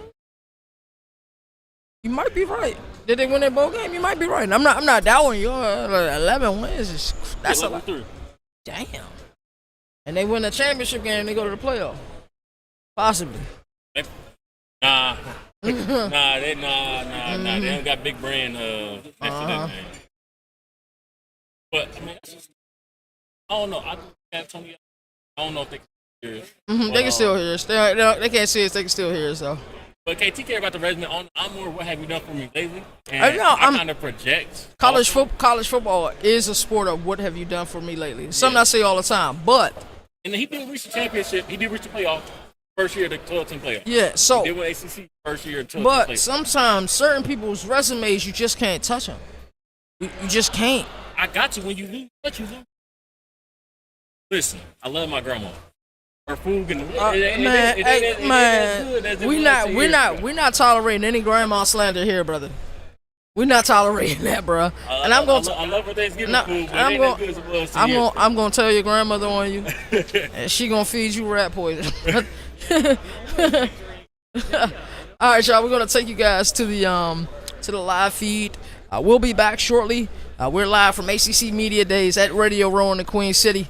You might be right. Did they win that bowl game? You might be right. I'm not doubting you. 11 wins that's a lot.
3.
Damn. And they win the championship game. They go to the playoff. Possibly.
Nah. They don't got big brand next to that name. But I mean, that's just, I don't know. I got Tony. I don't know if they can hear us.
They can still hear us. They can't see us. They can still hear us though.
But KT care about the resume. I'm more what have you done for me lately? And
I
kind of project.
College football is a sport of what have you done for me lately. Something I say all the time. But
and he didn't reach the championship. He did reach the playoff. First year of the 12-team playoff.
Yeah, so.
He did win ACC first year of 12-team
But
playoff.
sometimes certain people's resumes, you just can't touch them. You just can't.
I got you when you lose. What you lose? Listen, I love my grandma. Her food and
we're not tolerating any grandma slander here, brother. We're not tolerating that, bro. And I
love her Thanksgiving food, but it ain't as good as it was 2 years ago.
I'm gonna tell your grandmother on you, and she gonna feed you rat poison. All right, y'all. We're gonna take you guys to the live feed. We'll be back shortly. We're live from ACC Media Days at Radio Row in the Queen City.